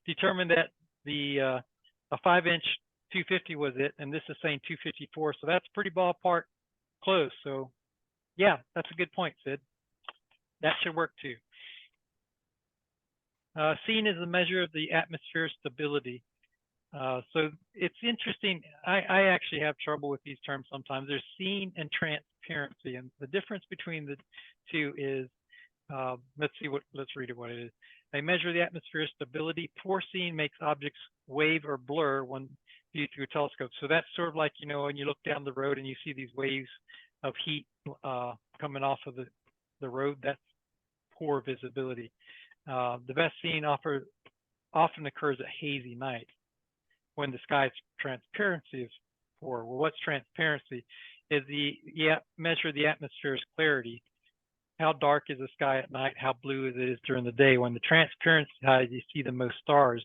determined that a 5-inch 250 was it, and this is saying 254. So that's pretty ballpark close. So yeah, that's a good point, Sid. That should work too. Seen is a measure of the atmosphere stability. So it's interesting. I actually have trouble with these terms sometimes. There's seen and transparency, and the difference between the two is, let's read it what it is. They measure the atmosphere stability. Poor seeing makes objects wave or blur when viewed through a telescope. So that's sort of like, when you look down the road and you see these waves of heat coming off of the road, that's poor visibility. The best seeing often occurs at hazy night when the sky's transparency is poor. Well, what's transparency? Is measure the atmosphere's clarity. How dark is the sky at night? How blue it is during the day? When the transparency is high, you see the most stars.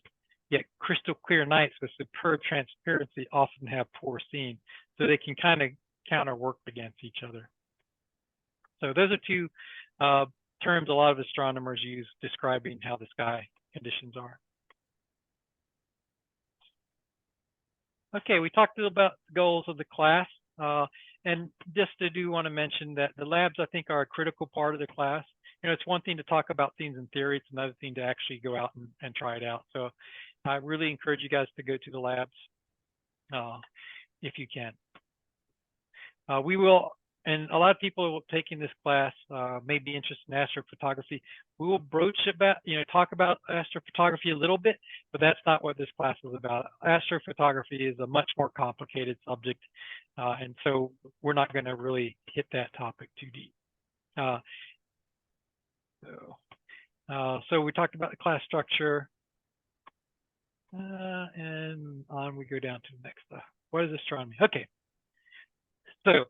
Yet crystal clear nights with superb transparency often have poor seeing. So they can kind of counter-work against each other. So those are two terms a lot of astronomers use describing how the sky conditions are. Okay, we talked a little about the goals of the class. And just do want to mention that the labs, I think, are a critical part of the class. It's one thing to talk about things in theory. It's another thing to actually go out and try it out. So I really encourage you guys to go to the labs if you can. We will, and a lot of people taking this class may be interested in astrophotography. We will broach about, talk about astrophotography a little bit, but that's not what this class is about. Astrophotography is a much more complicated subject, and so we're not going to really hit that topic too deep. Uh, so we talked about the class structure, and on we go down to the next stuff. What is astronomy? Okay, so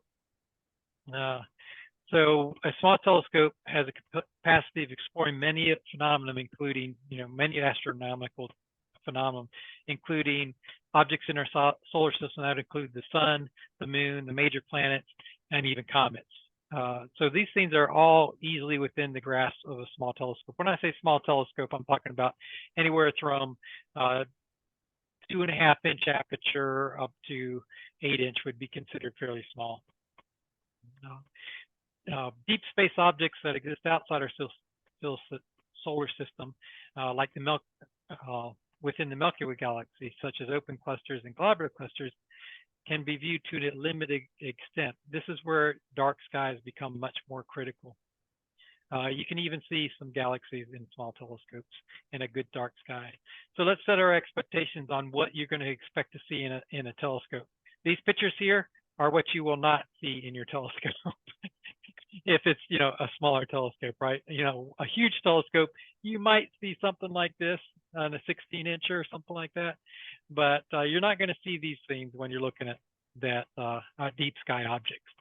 so a small telescope has a capacity of exploring many phenomena, including many astronomical phenomena, including objects in our solar system that include the sun, the moon, the major planets, and even comets. So these things are all easily within the grasp of a small telescope. When I say small telescope, I'm talking about anywhere from 2.5-inch aperture up to 8-inch would be considered fairly small. Deep space objects that exist outside our solar system, like within the Milky Way galaxy, such as open clusters and globular clusters, can be viewed to a limited extent. This is where dark skies become much more critical. You can even see some galaxies in small telescopes in a good dark sky. So let's set our expectations on what you're going to expect to see in a telescope. These pictures here are what you will not see in your telescope. If it's a smaller telescope, right? A huge telescope, you might see something like this on a 16-inch or something like that, but you're not going to see these things when you're looking at that deep sky objects.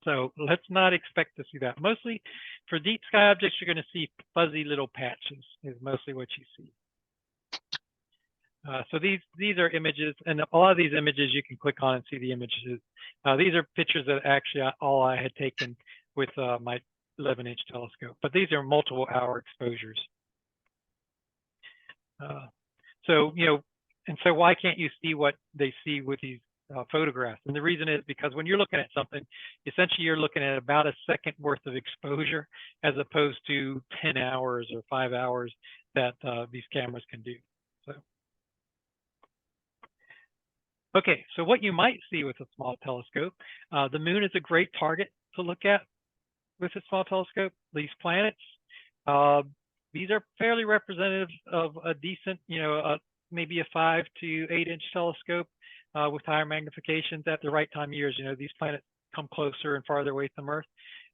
So let's not expect to see that. Mostly for deep sky objects, you're going to see fuzzy little patches is mostly what you see. So these are images, and a lot of these images you can click on and see the images. These are pictures that actually all I had taken with my 11-inch telescope, but these are multiple hour exposures. So and so why can't you see what they see with these photographs? And the reason is because when you're looking at something, essentially you're looking at about a second worth of exposure as opposed to 10 hours or 5 hours that these cameras can do. So. Okay, so what you might see with a small telescope, the moon is a great target to look at with a small telescope. These planets, these are fairly representative of a decent, maybe a 5 to 8-inch telescope with higher magnifications at the right time of years. These planets come closer and farther away from Earth.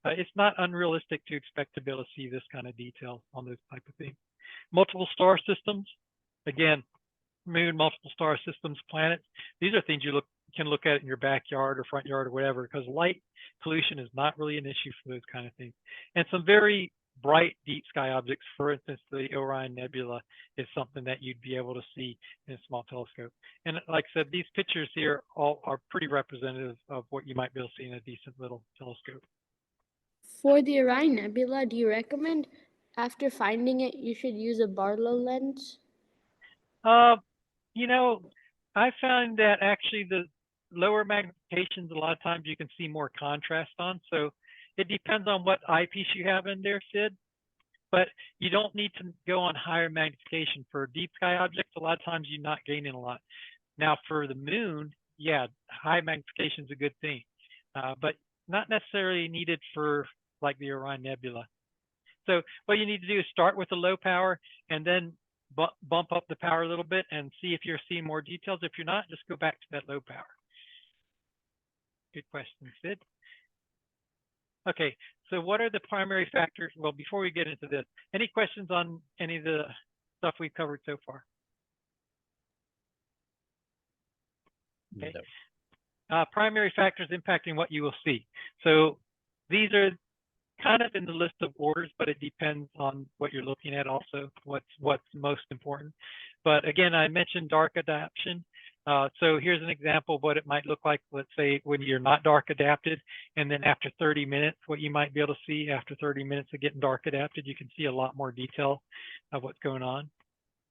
It's not unrealistic to expect to be able to see this kind of detail on those type of things. Multiple star systems, again, moon, multiple star systems, planets. These are things you can look at in your backyard or front yard or whatever, because light pollution is not really an issue for those kind of things. And some very bright deep sky objects, for instance, the Orion Nebula is something that you'd be able to see in a small telescope. And like I said, these pictures here all are pretty representative of what you might be able to see in a decent little telescope.
For the Orion Nebula, do you recommend after finding it, you should use a Barlow lens?
I found that actually the lower magnifications, a lot of times you can see more contrast on. So it depends on what eyepiece you have in there, Sid. But you don't need to go on higher magnification. For deep sky objects, a lot of times you're not gaining a lot. Now for the moon, yeah, high magnification is a good thing, but not necessarily needed for like the Orion Nebula. So what you need to do is start with a low power and then bump up the power a little bit and see if you're seeing more details. If you're not, just go back to that low power. Good question, Sid. Okay, so what are the primary factors? Well, before we get into this, any questions on any of the stuff we've covered so far? Okay. No. Primary factors impacting what you will see. So these are kind of in the list of orders, but it depends on what you're looking at also, what's most important. But again, I mentioned dark adaptation. So here's an example of what it might look like, let's say, when you're not dark adapted, and then after 30 minutes, what you might be able to see after 30 minutes of getting dark adapted, you can see a lot more detail of what's going on.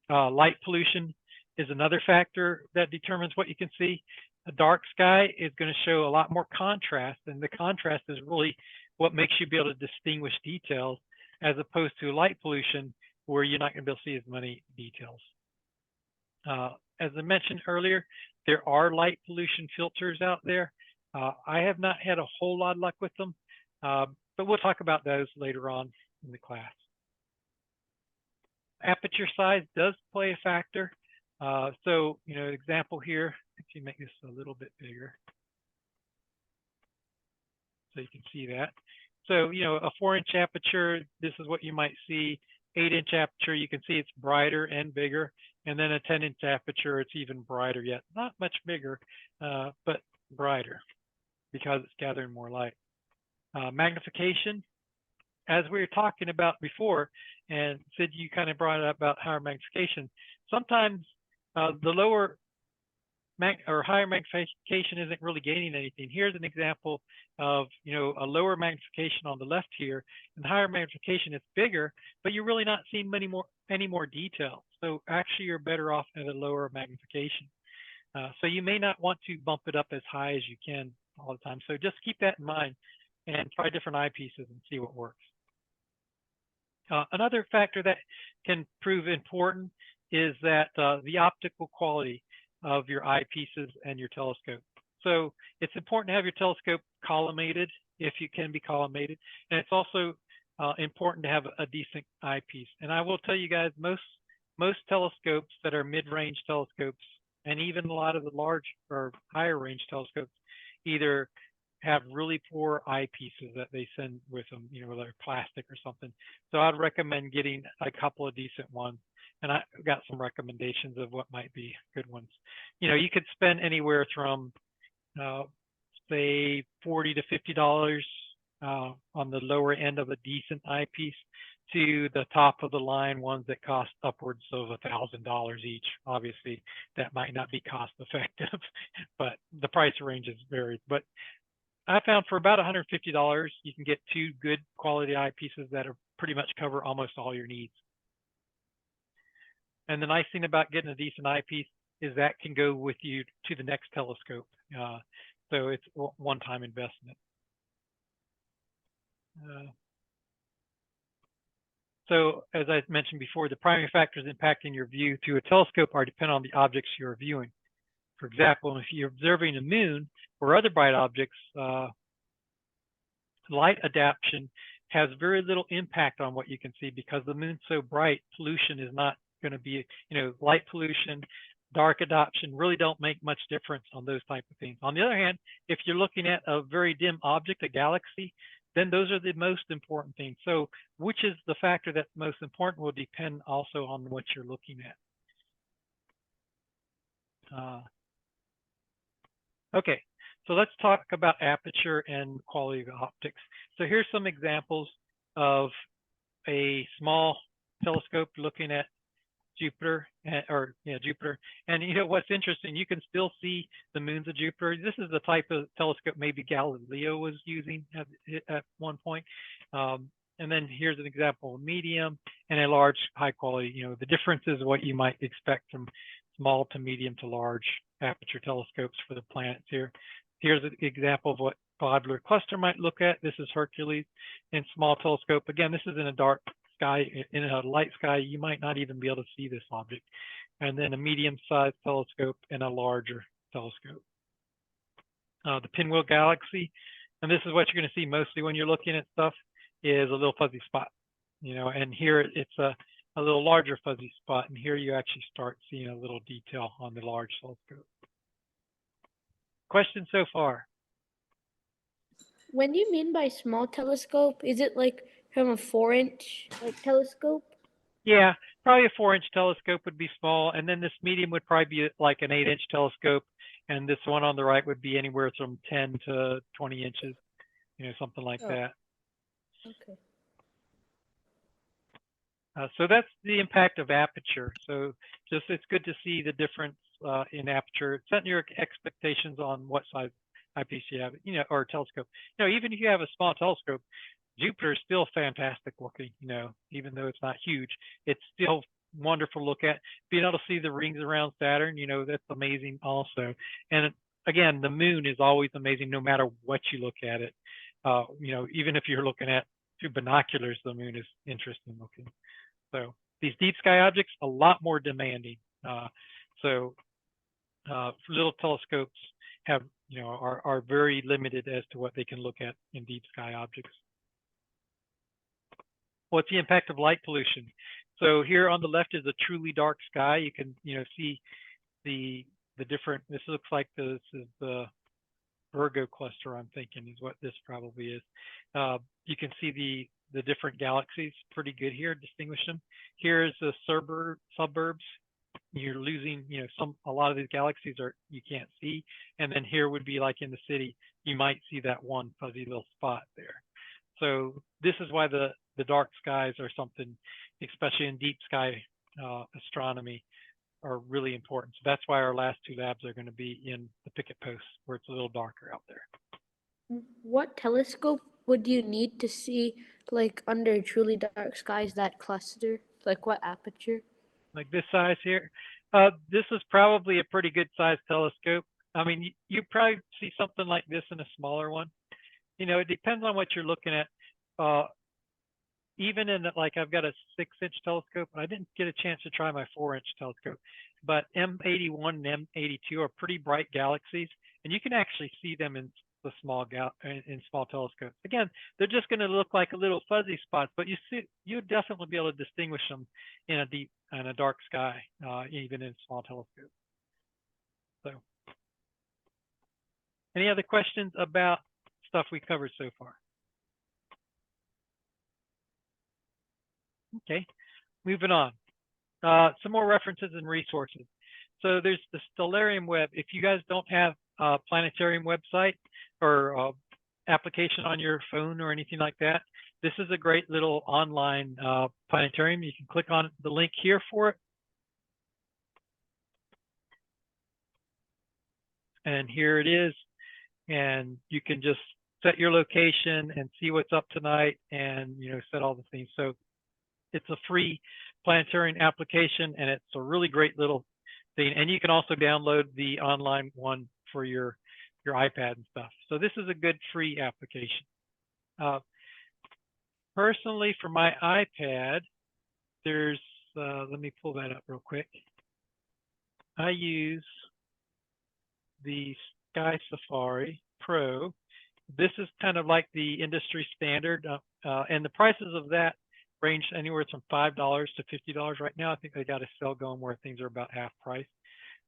Light pollution is another factor that determines what you can see. A dark sky is going to show a lot more contrast, and the contrast is really what makes you be able to distinguish details, as opposed to light pollution, where you're not going to be able to see as many details. As I mentioned earlier, there are light pollution filters out there. I have not had a whole lot of luck with them, but we'll talk about those later on in the class. Aperture size does play a factor. So, example here, if you make this a little bit bigger, so you can see that. So, you know, a 4-inch aperture, this is what you might see. 8-inch aperture, you can see it's brighter and bigger. And then a 10-inch aperture, it's even brighter yet. Not much bigger, but brighter because it's gathering more light. Magnification, as we were talking about before, and Sid, you kind of brought it up about higher magnification. Sometimes the lower or higher magnification isn't really gaining anything. Here's an example of, you know, a lower magnification on the left here, and higher magnification is bigger, but you're really not seeing any more detail. So actually, you're better off at a lower magnification. So you may not want to bump it up as high as you can all the time. So just keep that in mind and try different eyepieces and see what works. Another factor that can prove important is that the optical quality of your eyepieces and your telescope. So it's important to have your telescope collimated if you can be collimated, and it's also important to have a decent eyepiece. And I will tell you guys, most telescopes that are mid-range telescopes, and even a lot of the large or higher range telescopes, either have really poor eyepieces that they send with them, you know, they're plastic or something. So I'd recommend getting a couple of decent ones. And I got some recommendations of what might be good ones. You know, you could spend anywhere from, say, $40 to $50 on the lower end of a decent eyepiece to the top of the line ones that cost upwards of $1,000 each. Obviously, that might not be cost effective, but the price ranges vary. But I found for about $150, you can get 2 good quality eyepieces that are pretty much cover almost all your needs. And the nice thing about getting a decent eyepiece is that can go with you to the next telescope. So it's a one-time investment. So as I mentioned before, the primary factors impacting your view through a telescope are dependent on the objects you're viewing. For example, if you're observing the moon or other bright objects, light adaptation has very little impact on what you can see because the moon's so bright, pollution is not going to be, you know, light pollution, dark adoption really don't make much difference on those type of things. On the other hand, if you're looking at a very dim object, a galaxy, then those are the most important things. So which is the factor that's most important will depend also on what you're looking at. Okay, so let's talk about aperture and quality of optics. So here's some examples of a small telescope looking at Jupiter, Jupiter. And you know what's interesting, you can still see the moons of Jupiter. This is the type of telescope maybe Galileo was using at one point. And then here's an example of medium and a large high quality. You know, the difference is what you might expect from small to medium to large aperture telescopes for the planets here. Here's an example of what globular cluster might look at. This is Hercules in small telescope. Again, this is in a dark sky. In a light sky, you might not even be able to see this object. And then a medium-sized telescope and a larger telescope. The Pinwheel Galaxy, and this is what you're going to see mostly when you're looking at stuff, is a little fuzzy spot. You know, and here it's a little larger fuzzy spot, and here you actually start seeing a little detail on the large telescope. Questions so far?
When you mean by small telescope, is it like from a 4-inch like telescope?
Yeah, probably a 4-inch telescope would be small, and then this medium would probably be like an 8-inch telescope, and this one on the right would be anywhere from 10 to 20 inches, you know, something like that.
Okay.
So that's the impact of aperture. So just it's good to see the difference in aperture. Set your expectations on what size eyepiece you have, you know, or telescope. You know, even if you have a small telescope, Jupiter is still fantastic looking, you know, even though it's not huge. It's still wonderful to look at. Being able to see the rings around Saturn, you know, that's amazing also. And again, the moon is always amazing no matter what you look at it. You know, even if you're looking at through binoculars, the moon is interesting looking. So these deep sky objects, a lot more demanding. Little telescopes have, you know, are very limited as to what they can look at in deep sky objects. What's the impact of light pollution? So here on the left is a truly dark sky. You can, you know, see the different. This looks like this is the Virgo cluster, I'm thinking, is what this probably is. You can see the different galaxies pretty good here, distinguish them. Here's the suburbs. You're losing, a lot of these galaxies you can't see. And then here would be like in the city, you might see that one fuzzy little spot there. So this is why the dark skies are something, especially in deep sky astronomy, are really important. So that's why our last 2 labs are going to be in the Picket Post, where it's a little darker out there.
What telescope would you need to see like under truly dark skies that cluster? Like what aperture?
Like this size here. This is probably a pretty good size telescope. I mean, you probably see something like this in a smaller one. It depends on what you're looking at. Even in like I've got a 6-inch telescope. I didn't get a chance to try my 4-inch telescope, but M81 and M82 are pretty bright galaxies, and you can actually see them in the small telescopes. Again, they're just going to look like a little fuzzy spots, but you'll definitely be able to distinguish them in a dark sky, even in small telescopes. So, any other questions about stuff we covered so far? Okay, moving on. Some more references and resources. So there's the Stellarium web. If you guys don't have a planetarium website or application on your phone or anything like that, this is a great little online planetarium. You can click on the link here for it. And here it is. And you can just set your location and see what's up tonight and, set all the things. So it's a free planetarium application, and it's a really great little thing. And you can also download the online one for your iPad and stuff. So this is a good free application. Personally, for my iPad, there's, let me pull that up real quick. I use the Sky Safari Pro. This is kind of like the industry standard, and the prices of that range anywhere from $5 to $50 right now. I think they got a sale going where things are about half price.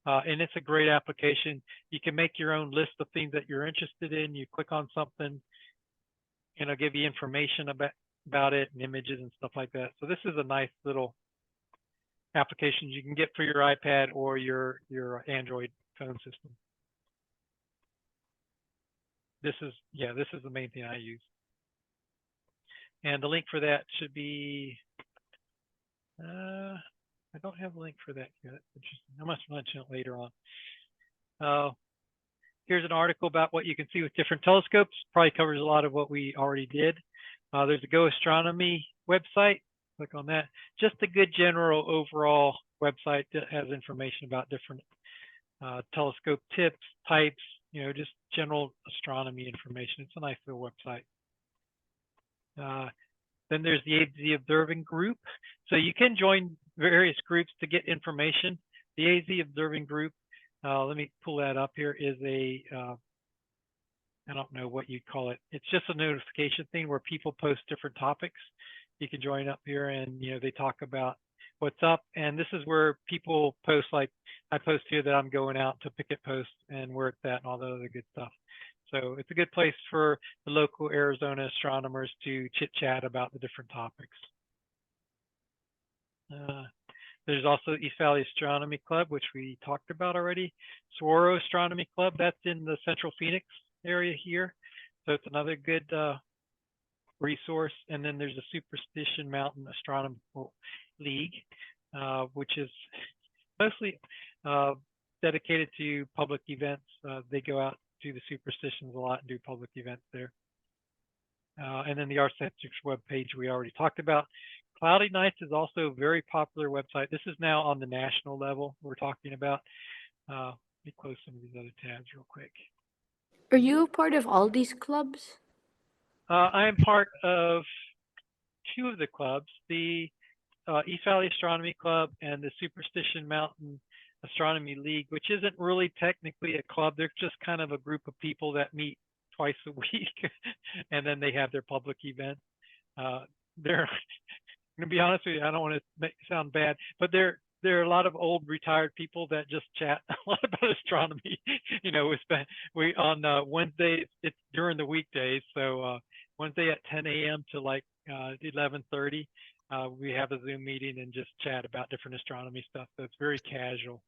And it's a great application. You can make your own list of things that you're interested in. You click on something, and it'll give you information about it and images and stuff like that. So this is a nice little application you can get for your iPad or your Android phone system. This is the main thing I use. And the link for that should be, I don't have a link for that yet. Interesting. I must mention it later on. Here's an article about what you can see with different telescopes. Probably covers a lot of what we already did. There's a Go Astronomy website. Click on that. Just a good general overall website that has information about different telescope tips, types, just general astronomy information. It's a nice little website. Then there's the AZ Observing Group. So you can join various groups to get information. The AZ Observing Group, let me pull that up here, is I don't know what you'd call it. It's just a notification thing where people post different topics. You can join up here and, they talk about what's up. And this is where people post, like I post here that I'm going out to Picket Post and where it's at and all the other good stuff. So it's a good place for the local Arizona astronomers to chit chat about the different topics. There's also East Valley Astronomy Club, which we talked about already. Saguaro Astronomy Club, that's in the Central Phoenix area here. So it's another good resource. And then there's the Superstition Mountain Astronomical League, which is mostly dedicated to public events. They go out to the superstitions a lot and do public events there. And then the Artcentrics webpage we already talked about. Cloudy Nights is also a very popular website. This is now on the national level we're talking about. Let me close some of these other tabs real quick.
Are you a part of all these clubs?
I am part of 2 of the clubs, the East Valley Astronomy Club and the Superstition Mountain Astronomy League, which isn't really technically a club. They're just kind of a group of people that meet twice a week and then they have their public events. They're, I'm going to be honest with you, I don't want to sound bad, but they're there are a lot of old retired people that just chat a lot about astronomy. We on Wednesday, it's during the weekdays, so Wednesday at 10 a.m. to like 11:30, we have a Zoom meeting and just chat about different astronomy stuff. So it's very casual,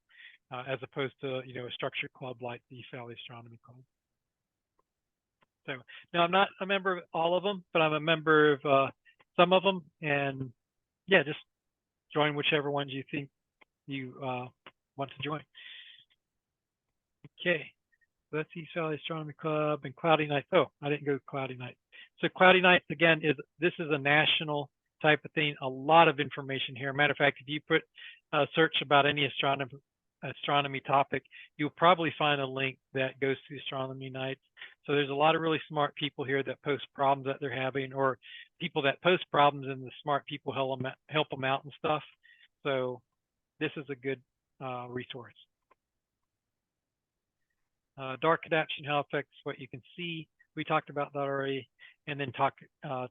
as opposed to a structured club like the East Valley Astronomy Club. So now I'm not a member of all of them, but I'm a member of some of them, and yeah, just join whichever ones you think you want to join. Okay, so that's East Valley Astronomy Club and Cloudy Nights. Oh, I didn't go to Cloudy Nights. So Cloudy Nights, again, this is a national type of thing. A lot of information here. Matter of fact, if you put a search about any astronomy topic, you'll probably find a link that goes to Astronomy Nights. So there's a lot of really smart people here that post problems that they're having, or people that post problems and the smart people help them out and stuff. So this is a good resource. Dark adaptation, how it affects what you can see. We talked about that already. And then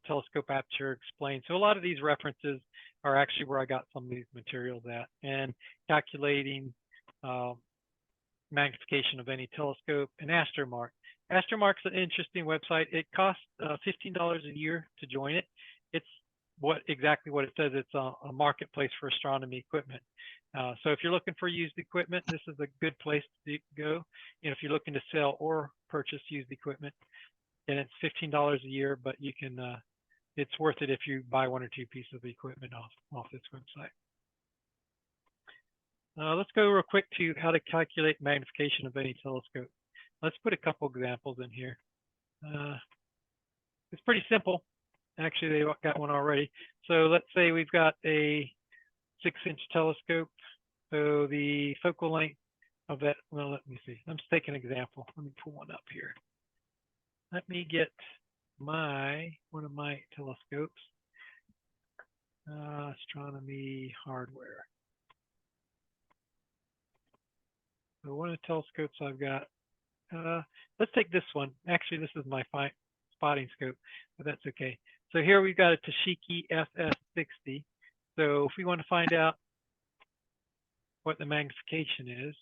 telescope aperture explained. So a lot of these references are actually where I got some of these materials at. And calculating magnification of any telescope, and Astromark. Astromark's an interesting website. It costs $15 a year to join it. It's exactly what it says. It's a marketplace for astronomy equipment. So if you're looking for used equipment, this is a good place to go. If you're looking to sell or purchase used equipment, then it's $15 a year, but you can, it's worth it if you buy one or two pieces of equipment off this website. Let's go real quick to how to calculate magnification of any telescope. Let's put a couple examples in here. It's pretty simple. Actually, they got one already. So let's say we've got a 6-inch telescope. So the focal length of that, well, let me see. I'm just taking an example. Let me pull one up here. Let me get one of my telescopes. Astronomy hardware. So one of the telescopes I've got, let's take this one. Actually, this is my spotting scope, but that's okay. So here we've got a Toshiki FS60. So if we want to find out what the magnification is,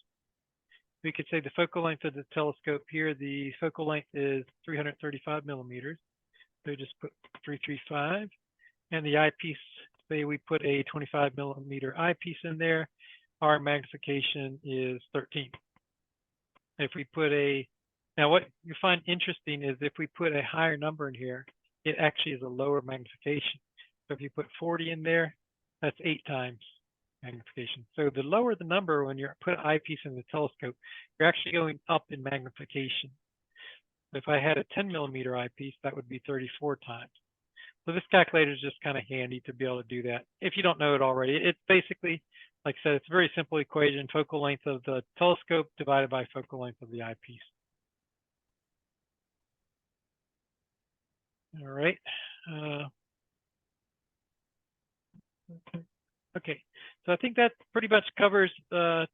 we could say the focal length of the telescope here, the focal length is 335 millimeters. So just put 335. And the eyepiece, say we put a 25 millimeter eyepiece in there, our magnification is 13. If we put now what you find interesting is if we put a higher number in here, it actually is a lower magnification. So if you put 40 in there, that's 8 times magnification. So the lower the number when you put an eyepiece in the telescope, you're actually going up in magnification. If I had a 10 millimeter eyepiece, that would be 34 times. So this calculator is just kind of handy to be able to do that. If you don't know it already, it's basically, like I said, it's a very simple equation: focal length of the telescope divided by focal length of the eyepiece. All right. Okay, so I think that pretty much covers the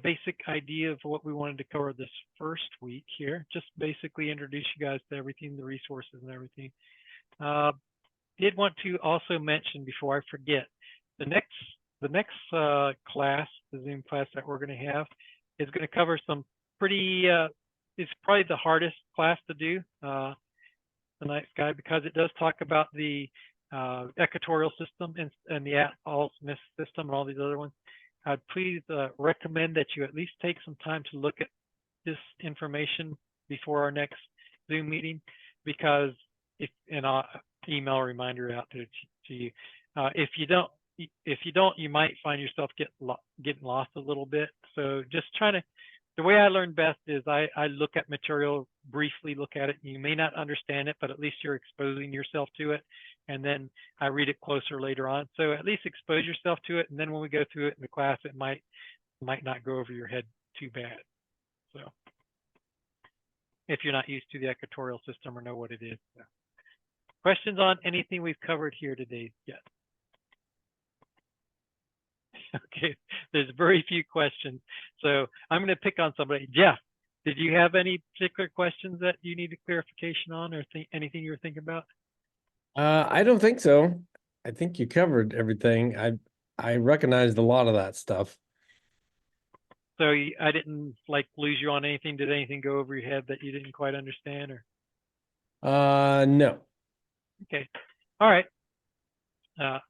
basic idea of what we wanted to cover this first week here. Just basically introduce you guys to everything, the resources and everything. Did want to also mention before I forget, the next class, the Zoom class that we're going to have, is going to cover some pretty, it's probably the hardest class to do, the night sky, because it does talk about the equatorial system and the Al-Smith system and all these other ones. I'd please recommend that you at least take some time to look at this information before our next Zoom meeting, because and I'll email a reminder out to you. If you don't, you might find yourself getting lost a little bit. So just the way I learn best is I look at material, briefly look at it. You may not understand it, but at least you're exposing yourself to it. And then I read it closer later on. So at least expose yourself to it. And then when we go through it in the class, it might not go over your head too bad. So if you're not used to the equatorial system or know what it is. So. Questions on anything we've covered here today yet? Okay, there's very few questions. So I'm going to pick on somebody. Jeff, did you have any particular questions that you needed clarification on, or anything you were thinking about?
I don't think so. I think you covered everything. I recognized a lot of that stuff.
So I didn't like lose you on anything. Did anything go over your head that you didn't quite understand or?
No.
Okay. All right.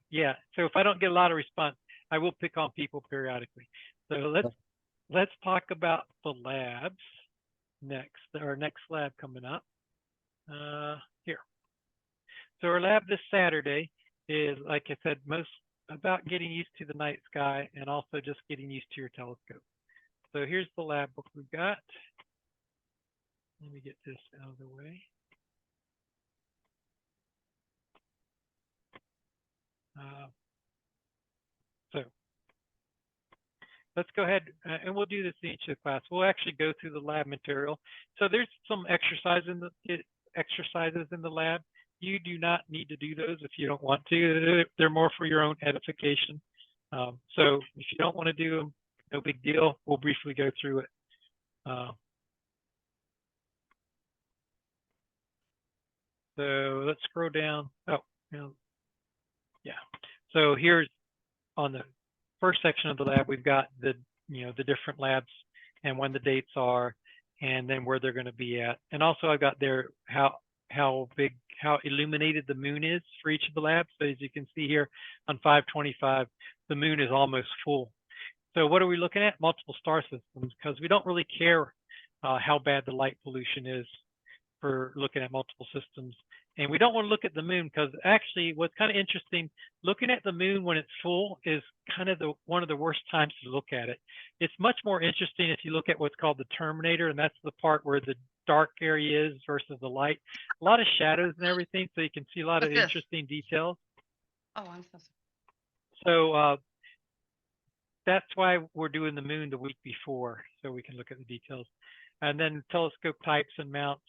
Yeah. So if I don't get a lot of response, I will pick on people periodically. So let's talk about the labs next. Our next lab coming up here. So our lab this Saturday is, like I said, most about getting used to the night sky and also just getting used to your telescope. So here's the lab book we've got. Let me get this out of the way. So let's go ahead and we'll do this in each of the class. We'll actually go through the lab material. So there's some exercises in the lab. You do not need to do those if you don't want to. They're more for your own edification. So if you don't want to do them, no big deal. We'll briefly go through it. So let's scroll down. Oh, yeah. So here's on the first section of the lab, we've got the different labs and when the dates are, and then where they're going to be at. And also I've got there how illuminated the moon is for each of the labs. So as you can see here on 525, the moon is almost full. So what are we looking at? Multiple star systems, because we don't really care how bad the light pollution is for looking at multiple systems. And we don't want to look at the moon because actually what's kind of interesting, looking at the moon when it's full is kind of one of the worst times to look at it. It's much more interesting if you look at what's called the terminator, and that's the part where the dark area is versus the light. A lot of shadows and everything, so you can see a lot of interesting details.
Oh, I'm so sorry.
So that's why we're doing the moon the week before, so we can look at the details. And then telescope types and mounts.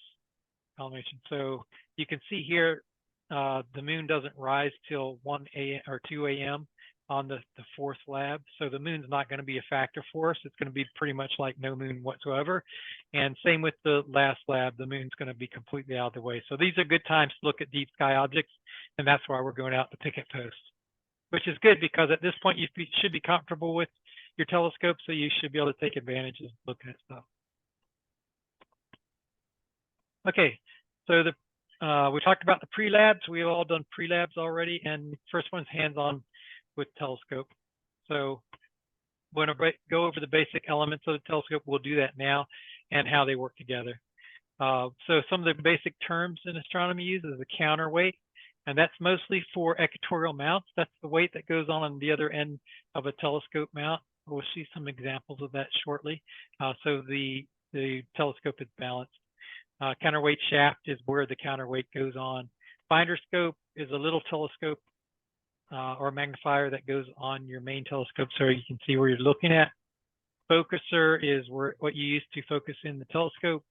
So you can see here, the moon doesn't rise till 1 a.m. or 2 a.m. on the fourth lab. So the moon's not going to be a factor for us. It's going to be pretty much like no moon whatsoever. And same with the last lab, the moon's going to be completely out of the way. So these are good times to look at deep sky objects. And that's why we're going out to picket posts, which is good because at this point you should be comfortable with your telescope. So you should be able to take advantage of looking at stuff. Okay, so we talked about the pre-labs. We've all done pre-labs already, and first one's hands-on with telescope. So we're going to go over the basic elements of the telescope. We'll do that now and how they work together. So some of the basic terms in astronomy use is the counterweight, and that's mostly for equatorial mounts. That's the weight that goes on the other end of a telescope mount. We'll see some examples of that shortly. So the telescope is balanced. Counterweight shaft is where the counterweight goes on. Finder scope is a little telescope or magnifier that goes on your main telescope so you can see where you're looking at. Focuser is what you use to focus in the telescope.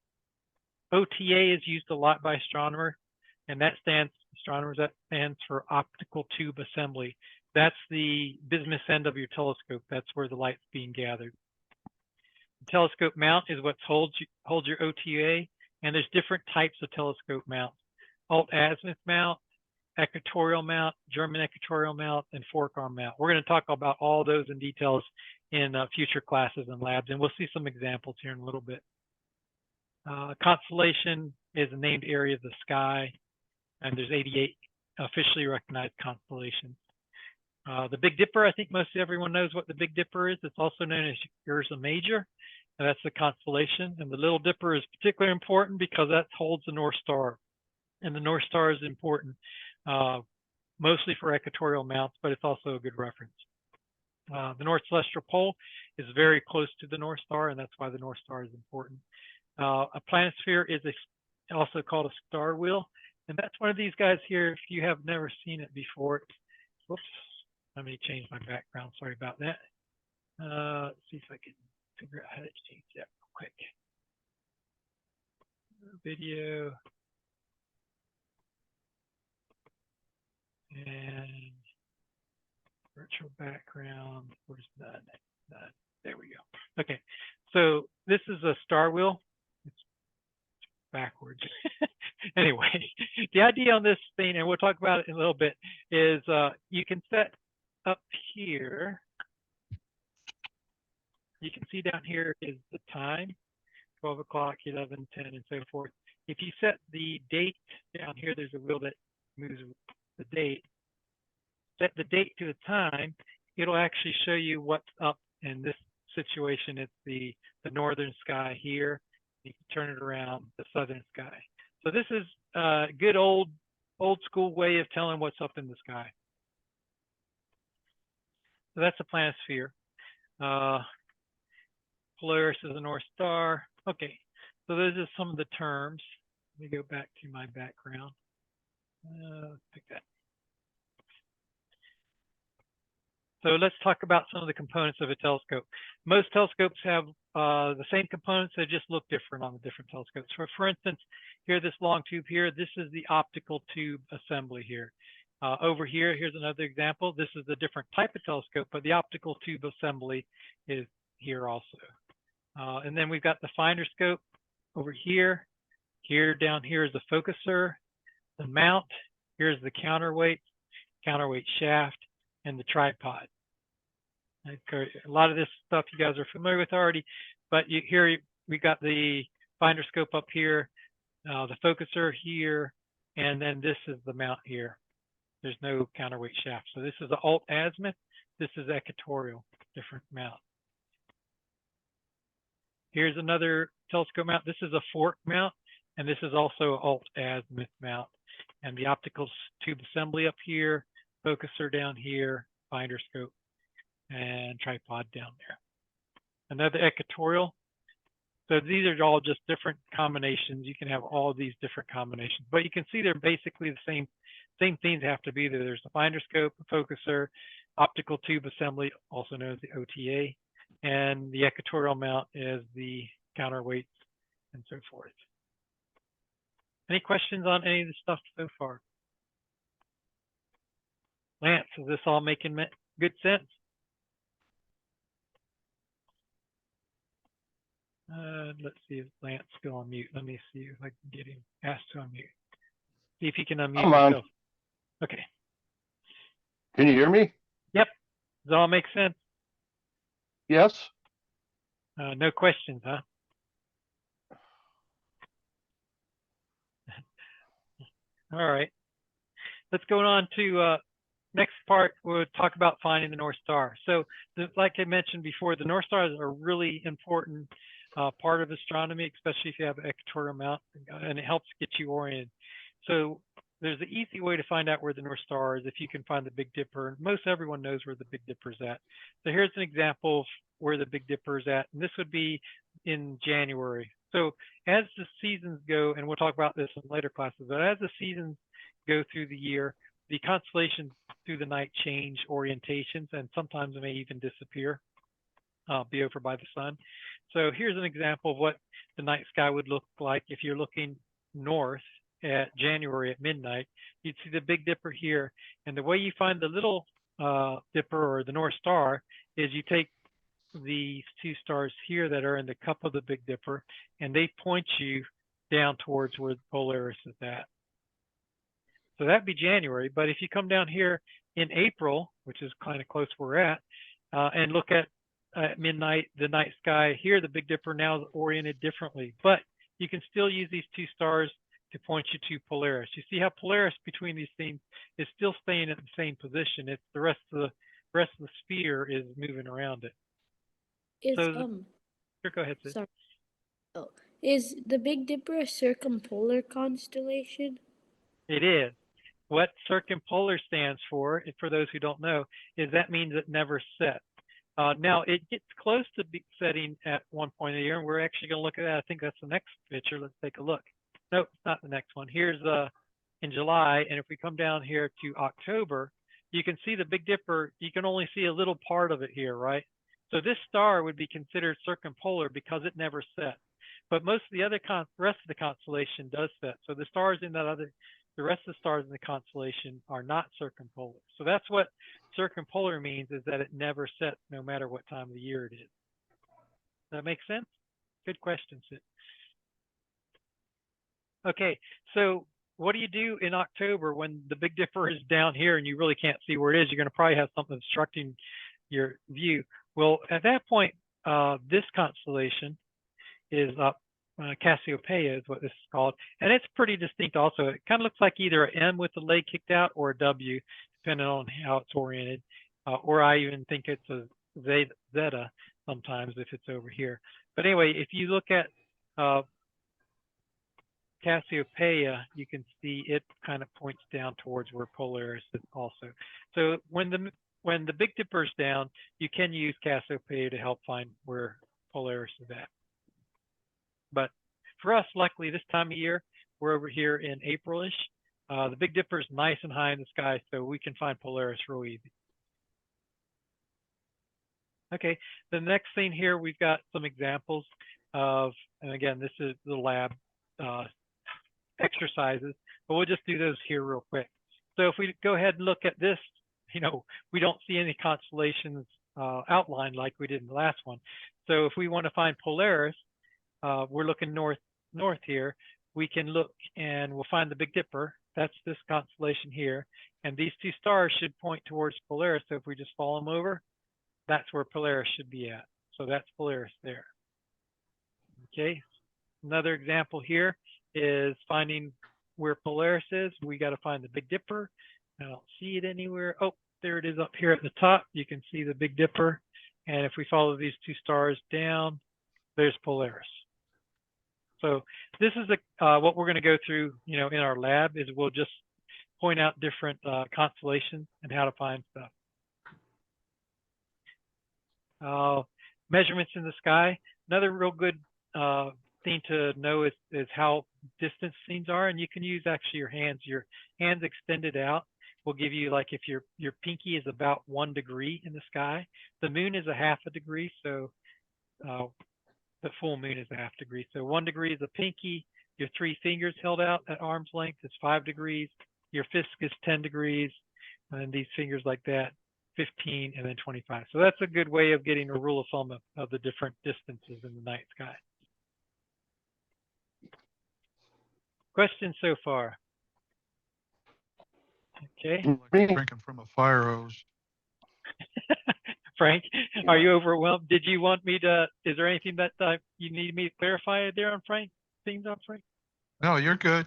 OTA is used a lot by astronomers, and that stands for optical tube assembly. That's the bismuth end of your telescope. That's where the light's being gathered. The telescope mount is what holds your OTA. And there's different types of telescope mounts: alt-azimuth mount, equatorial mount, German equatorial mount, and fork arm mount. We're going to talk about all those in details in future classes and labs, and we'll see some examples here in a little bit. Constellation is a named area of the sky, and there's 88 officially recognized constellations. The Big Dipper, I think most everyone knows what the Big Dipper is. It's also known as Ursa Major. And that's the constellation. And the Little Dipper is particularly important because that holds the North Star. And the North Star is important mostly for equatorial mounts, but it's also a good reference. The North Celestial Pole is very close to the North Star, and that's why the North Star is important. A planisphere is also called a star wheel. And that's one of these guys here, if you have never seen it before. Whoops, let me change my background. Sorry about that. Let's see if I can figure out how to change that real quick. Video. And virtual background. Where's that? There we go. Okay, so this is a star wheel. It's backwards. Anyway, the idea on this thing, and we'll talk about it in a little bit, is you can set up here, you can see down here is the time, 12 o'clock, 11, 10, and so forth. If you set the date down here, there's a wheel that moves the date. Set the date to the time, it'll actually show you what's up. In this situation, it's the northern sky here. You can turn it around, the southern sky. So this is a good old school way of telling what's up in the sky. So that's the planisphere. Polaris is the North Star. Okay, so those are some of the terms. Let me go back to my background. Pick that. So let's talk about some of the components of a telescope. Most telescopes have the same components, they just look different on the different telescopes. For instance, here, this long tube here, this is the optical tube assembly here. Over here, here's another example. This is a different type of telescope, but the optical tube assembly is here also. And then we've got the finder scope over here. Here, down here is the focuser, the mount. Here's the counterweight shaft, and the tripod. Okay, a lot of this stuff you guys are familiar with already, but here we got the finder scope up here, the focuser here, and then this is the mount here. There's no counterweight shaft. So this is the alt-azimuth. This is equatorial, different mount. Here's another telescope mount. This is a fork mount, and this is also an alt-azimuth mount. And the optical tube assembly up here, focuser down here, finder scope, and tripod down there. Another equatorial. So these are all just different combinations. You can have all these different combinations, but you can see they're basically the same things have to be there. There's the finder scope, the focuser, optical tube assembly, also known as the OTA, and the equatorial mount is the counterweights and so forth. Any questions on any of the stuff so far? Lance, is this all making good sense? Let's see if Lance is still on mute. Let me see if I can get him asked to unmute. See if he can unmute himself. Okay.
Can you hear me?
Yep. Does it all make sense?
Yes.
No questions, huh? All right. Let's go on to next part. We'll talk about finding the North Star. So like I mentioned before, the North Stars are a really important part of astronomy, especially if you have an equatorial mount, and it helps get you oriented. So there's an easy way to find out where the North Star is if you can find the Big Dipper. Most everyone knows where the Big Dipper is at. So here's an example of where the Big Dipper is at, and this would be in January. So as the seasons go, and we'll talk about this in later classes, but as the seasons go through the year, the constellations through the night change orientations, and sometimes they may even disappear, be over by the sun. So here's an example of what the night sky would look like if you're looking north at January at midnight. You'd see the Big Dipper here, and the way you find the Little Dipper or the North Star is you take these two stars here that are in the cup of the Big Dipper, and they point you down towards where Polaris is at. So that'd be January, but if you come down here in April, which is kind of close where we're at, and look at midnight, the night sky here, the Big Dipper now is oriented differently, but you can still use these two stars to point you to Polaris. You see how Polaris between these things is still staying at the same position. It's the rest of the sphere is moving around it.
Is
Sure, go ahead, Sid.
sorry. Oh, is the Big Dipper a circumpolar constellation?
It is. What circumpolar stands for those who don't know, is that means it never sets. Now, it gets close to setting at one point of the year, and we're actually going to look at that. I think that's the next picture. Let's take a look. Nope, it's not the next one. Here's in July, and if we come down here to October, you can see the Big Dipper. You can only see a little part of it here, right? So this star would be considered circumpolar because it never sets. But most of the other rest of the constellation does set. So the stars in the rest of the stars in the constellation are not circumpolar. So that's what circumpolar means, is that it never sets no matter what time of the year it is. Does that make sense? Good question, Sid. Okay, so what do you do in October when the Big Dipper is down here and you really can't see where it is? You're going to probably have something obstructing your view. Well, at that point, this constellation is up. Cassiopeia is what this is called, and it's pretty distinct also. It kind of looks like either an M with the leg kicked out or a W, depending on how it's oriented, or I even think it's a zeta sometimes if it's over here. But anyway, if you look at Cassiopeia, you can see it kind of points down towards where Polaris is also. So when the Big Dipper's down, you can use Cassiopeia to help find where Polaris is at. But for us, luckily, this time of year, we're over here in April-ish. The Big Dipper is nice and high in the sky, so we can find Polaris real easy. Okay, the next thing here, we've got some examples of, and again, this is the lab exercises, but we'll just do those here real quick. So if we go ahead and look at this, you know, we don't see any constellations outlined like we did in the last one. So if we want to find Polaris, we're looking north here. We can look and we'll find the Big Dipper. That's this constellation here. And these two stars should point towards Polaris. So if we just follow them over, that's where Polaris should be at. So that's Polaris there. Okay. Another example here is finding where Polaris is. We got to find the Big Dipper. I don't see it anywhere. Oh, there it is up here at the top. You can see the Big Dipper. And if we follow these two stars down, there's Polaris. So this is what we're going to go through, you know, in our lab is we'll just point out different constellations and how to find stuff. Measurements in the sky. Another real good thing to know is how distant things are, and you can use actually your hands. Your hands extended out will give you, like, if your pinky is about 1 degree in the sky, the moon is a half a degree, so the full moon is a half degree. So 1 degree is a pinky. Your 3 fingers held out at arm's length is 5 degrees. Your fist is 10 degrees, and then these fingers like that, 15, and then 25. So that's a good way of getting a rule of thumb of the different distances in the night sky. Questions so far? Okay.
Like drinking from a fire hose.
Frank, are you overwhelmed? Did you want me to, is there anything that you need me to clarify there on Frank? Things on Frank?
No, you're good.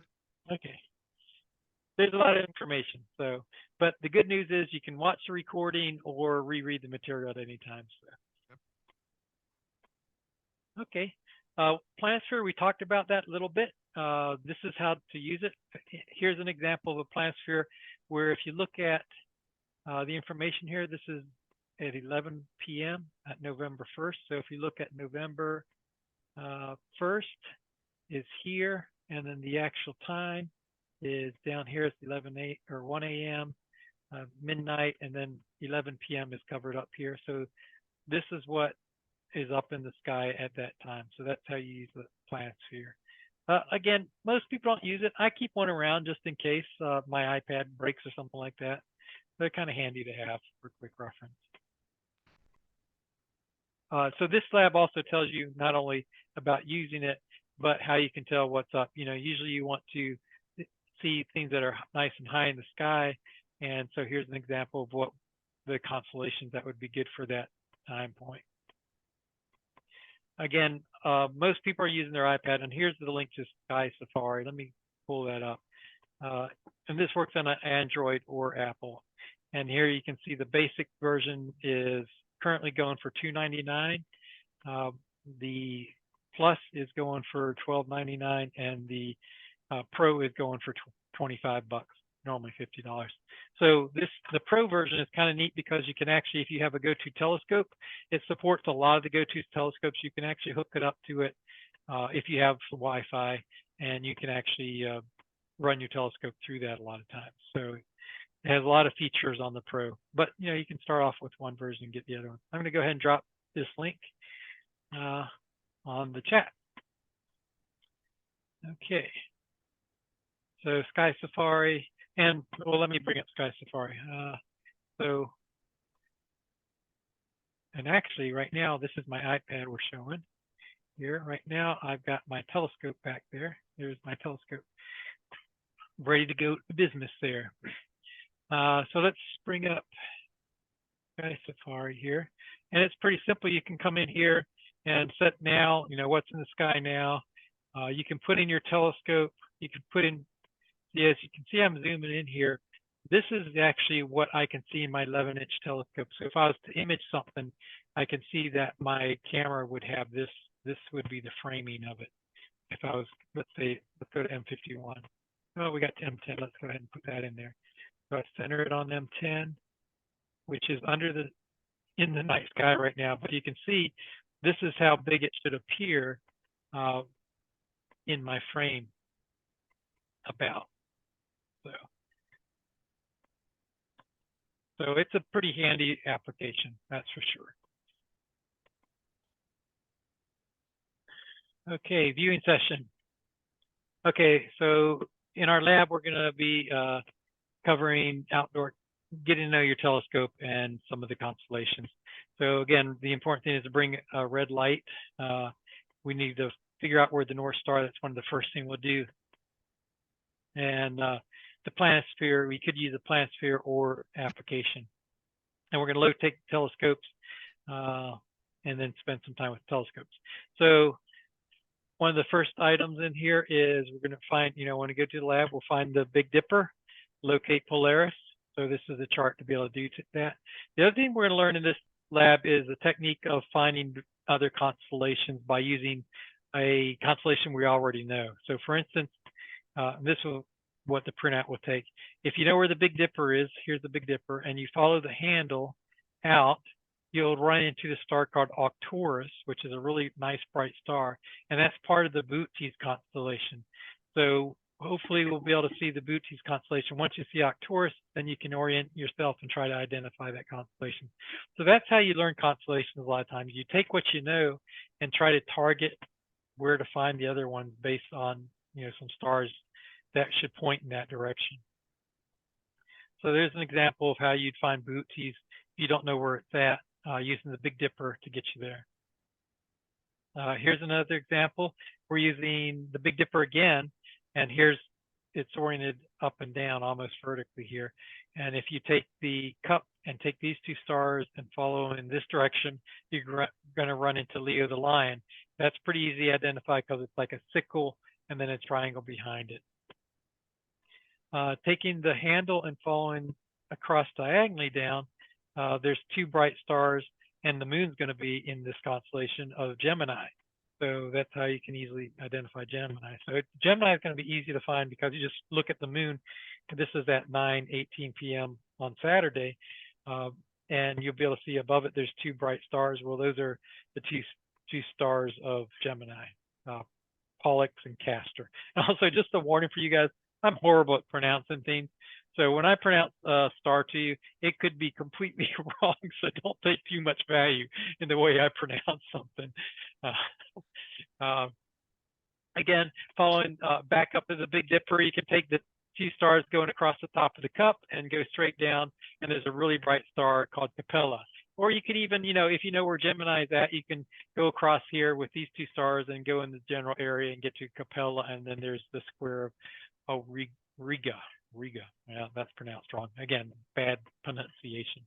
Okay. There's a lot of information. So, but the good news is you can watch the recording or reread the material at any time. So. Yep. Okay. Planisphere, we talked about that a little bit. This is how to use it. Here's an example of a planisphere where if you look at the information here, this is at 11 p.m. at November 1st. So if you look at November 1st is here, and then the actual time is down here. It's 1 a.m., midnight, and then 11 p.m. is covered up here. So this is what is up in the sky at that time. So that's how you use the planisphere. Again, most people don't use it. I keep one around just in case my iPad breaks or something like that. They're kind of handy to have for quick reference. So this lab also tells you not only about using it, but how you can tell what's up. You know, usually you want to see things that are nice and high in the sky. And so here's an example of what the constellations that would be good for that time point. Again, most people are using their iPad, and here's the link to Sky Safari. Let me pull that up. And this works on an Android or Apple. And here you can see the basic version is currently going for $2.99. The Plus is going for $12.99, and the Pro is going for $25, normally $50. So the Pro version is kind of neat because you can actually, if you have a GoTo telescope, it supports a lot of the GoTo telescopes. You can actually hook it up to it if you have Wi-Fi, and you can actually run your telescope through that a lot of times. So it has a lot of features on the Pro, but you know, you can start off with one version and get the other one. I'm going to go ahead and drop this link on the chat. Okay. So Sky Safari, and well, let me bring up Sky Safari. And actually right now, this is my iPad we're showing here. Right now, I've got my telescope back there. There's my telescope. ready to go to business there. So let's bring up Sky Safari here. And it's pretty simple. You can come in here and set now, what's in the sky now. You can put in your telescope. You can put in, as you can see, I'm zooming in here. This is actually what I can see in my 11-inch telescope. So if I was to image something, I can see that my camera would have this. This would be the framing of it. If I was, let's go to M51. Oh, we got M10. Let's go ahead and put that in there. So I center it on M10, which is in the night sky right now. But you can see this is how big it should appear in my frame about. So it's a pretty handy application, that's for sure. Okay, viewing session. Okay, so in our lab, we're going to be covering outdoor, getting to know your telescope and some of the constellations. So again, the important thing is to bring a red light. We need to figure out where the North Star, that's one of the first things we'll do. And the planisphere, we could use a planisphere or application. And we're going to locate telescopes and then spend some time with telescopes. So one of the first items in here is we're going to find, when we go to the lab, we'll find the Big Dipper, locate Polaris. So this is a chart to be able to do that. The other thing we're going to learn in this lab is the technique of finding other constellations by using a constellation we already know. So for instance, this is what the printout will take. If you know where the Big Dipper is, here's the Big Dipper, and you follow the handle out, you'll run into the star called Arcturus, which is a really nice bright star, and that's part of the Bootes constellation. So hopefully we'll be able to see the Bootes constellation. Once you see Arcturus, then you can orient yourself and try to identify that constellation. So that's how you learn constellations a lot of times. You take what you know and try to target where to find the other ones based on some stars that should point in that direction. So there's an example of how you'd find Bootes if you don't know where it's at, using the Big Dipper to get you there. Here's another example. We're using the Big Dipper again, and it's oriented up and down almost vertically here. And if you take the cup and take these two stars and follow in this direction, you're going to run into Leo the Lion. That's pretty easy to identify because it's like a sickle and then a triangle behind it. Taking the handle and following across diagonally down, there's two bright stars, and the moon's going to be in this constellation of Gemini. So that's how you can easily identify Gemini. So Gemini is going to be easy to find because you just look at the moon. This is at 9:18 p.m. on Saturday, and you'll be able to see above it there's two bright stars. Well, those are the two stars of Gemini, Pollux and Castor. And also, just a warning for you guys, I'm horrible at pronouncing things. So when I pronounce star to you, it could be completely wrong. So don't take too much value in the way I pronounce something. Again, following back up to the Big Dipper, you can take the two stars going across the top of the cup and go straight down, and there's a really bright star called Capella. Or you can even, if you know where Gemini is at, you can go across here with these two stars and go in the general area and get to Capella, and then there's the square of Riga. Yeah, that's pronounced wrong. Again, bad pronunciation.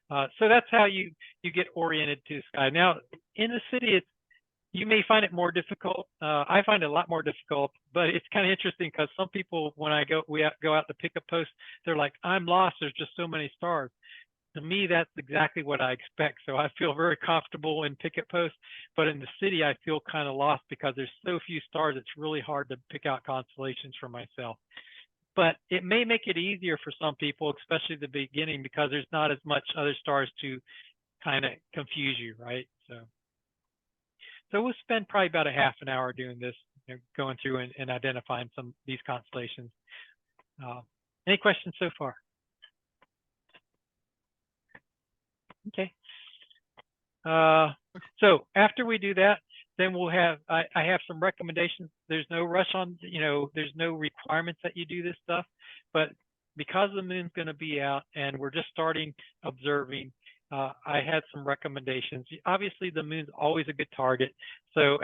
So that's how you get oriented to the sky. Now, in the city, you may find it more difficult. I find it a lot more difficult, but it's kind of interesting because some people, when we go out to pick a post, they're like, I'm lost. There's just so many stars. To me, that's exactly what I expect. So I feel very comfortable in picket posts, but in the city, I feel kind of lost because there's so few stars. It's really hard to pick out constellations for myself. But it may make it easier for some people, especially at the beginning, because there's not as much other stars to kind of confuse you, right? So we'll spend probably about a half an hour doing this, going through and identifying some of these constellations. Any questions so far? Okay. So after we do that, then we'll have, I have some recommendations. There's no rush on, there's no requirements that you do this stuff, but because the moon's going to be out and we're just starting observing, I had some recommendations. Obviously, the moon's always a good target. So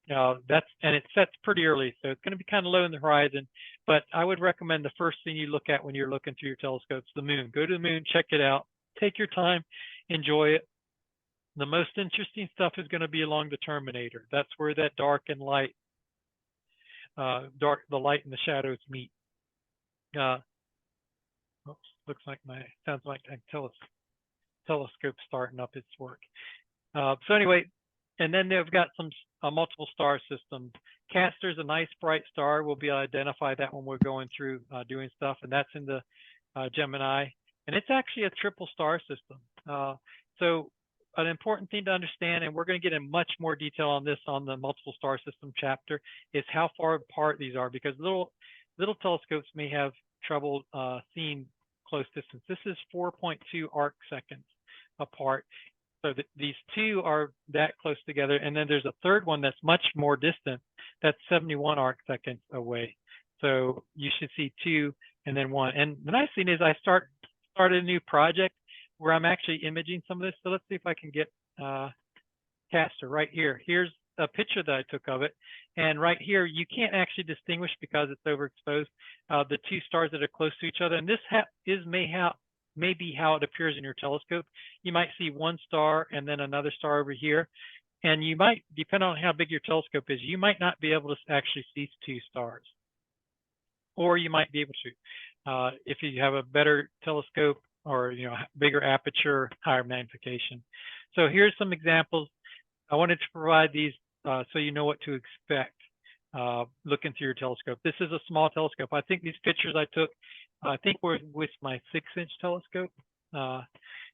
And it sets pretty early, so it's going to be kind of low in the horizon. But I would recommend the first thing you look at when you're looking through your telescopes, the moon. Go to the moon, check it out, take your time, enjoy it. The most interesting stuff is going to be along the terminator. That's where that dark and light, the light and the shadows meet. Looks like sounds like my telescope starting up its work. So anyway, and then they've got some multiple star systems. Castor's a nice bright star. We'll be able to identify that when we're going through doing stuff, and that's in the Gemini. And it's actually a triple star system. So an important thing to understand, and we're going to get in much more detail on this on the multiple star system chapter, is how far apart these are, because little telescopes may have trouble seeing close distance. This is 4.2 arc seconds apart. So these two are that close together. And then there's a third one that's much more distant. That's 71 arc seconds away. So you should see 2 and then 1. And the nice thing is I started a new project where I'm actually imaging some of this. So let's see if I can get Castor right here. Here's a picture that I took of it. And right here, you can't actually distinguish because it's overexposed, the two stars that are close to each other. And this may be how it appears in your telescope. You might see one star and then another star over here. And you might, depending on how big your telescope is, you might not be able to actually see 2 stars. Or you might be able to, if you have a better telescope or bigger aperture, higher magnification. So here's some examples. I wanted to provide these so you know what to expect looking through your telescope. This is a small telescope. I think these pictures I took, I think were with my 6-inch telescope.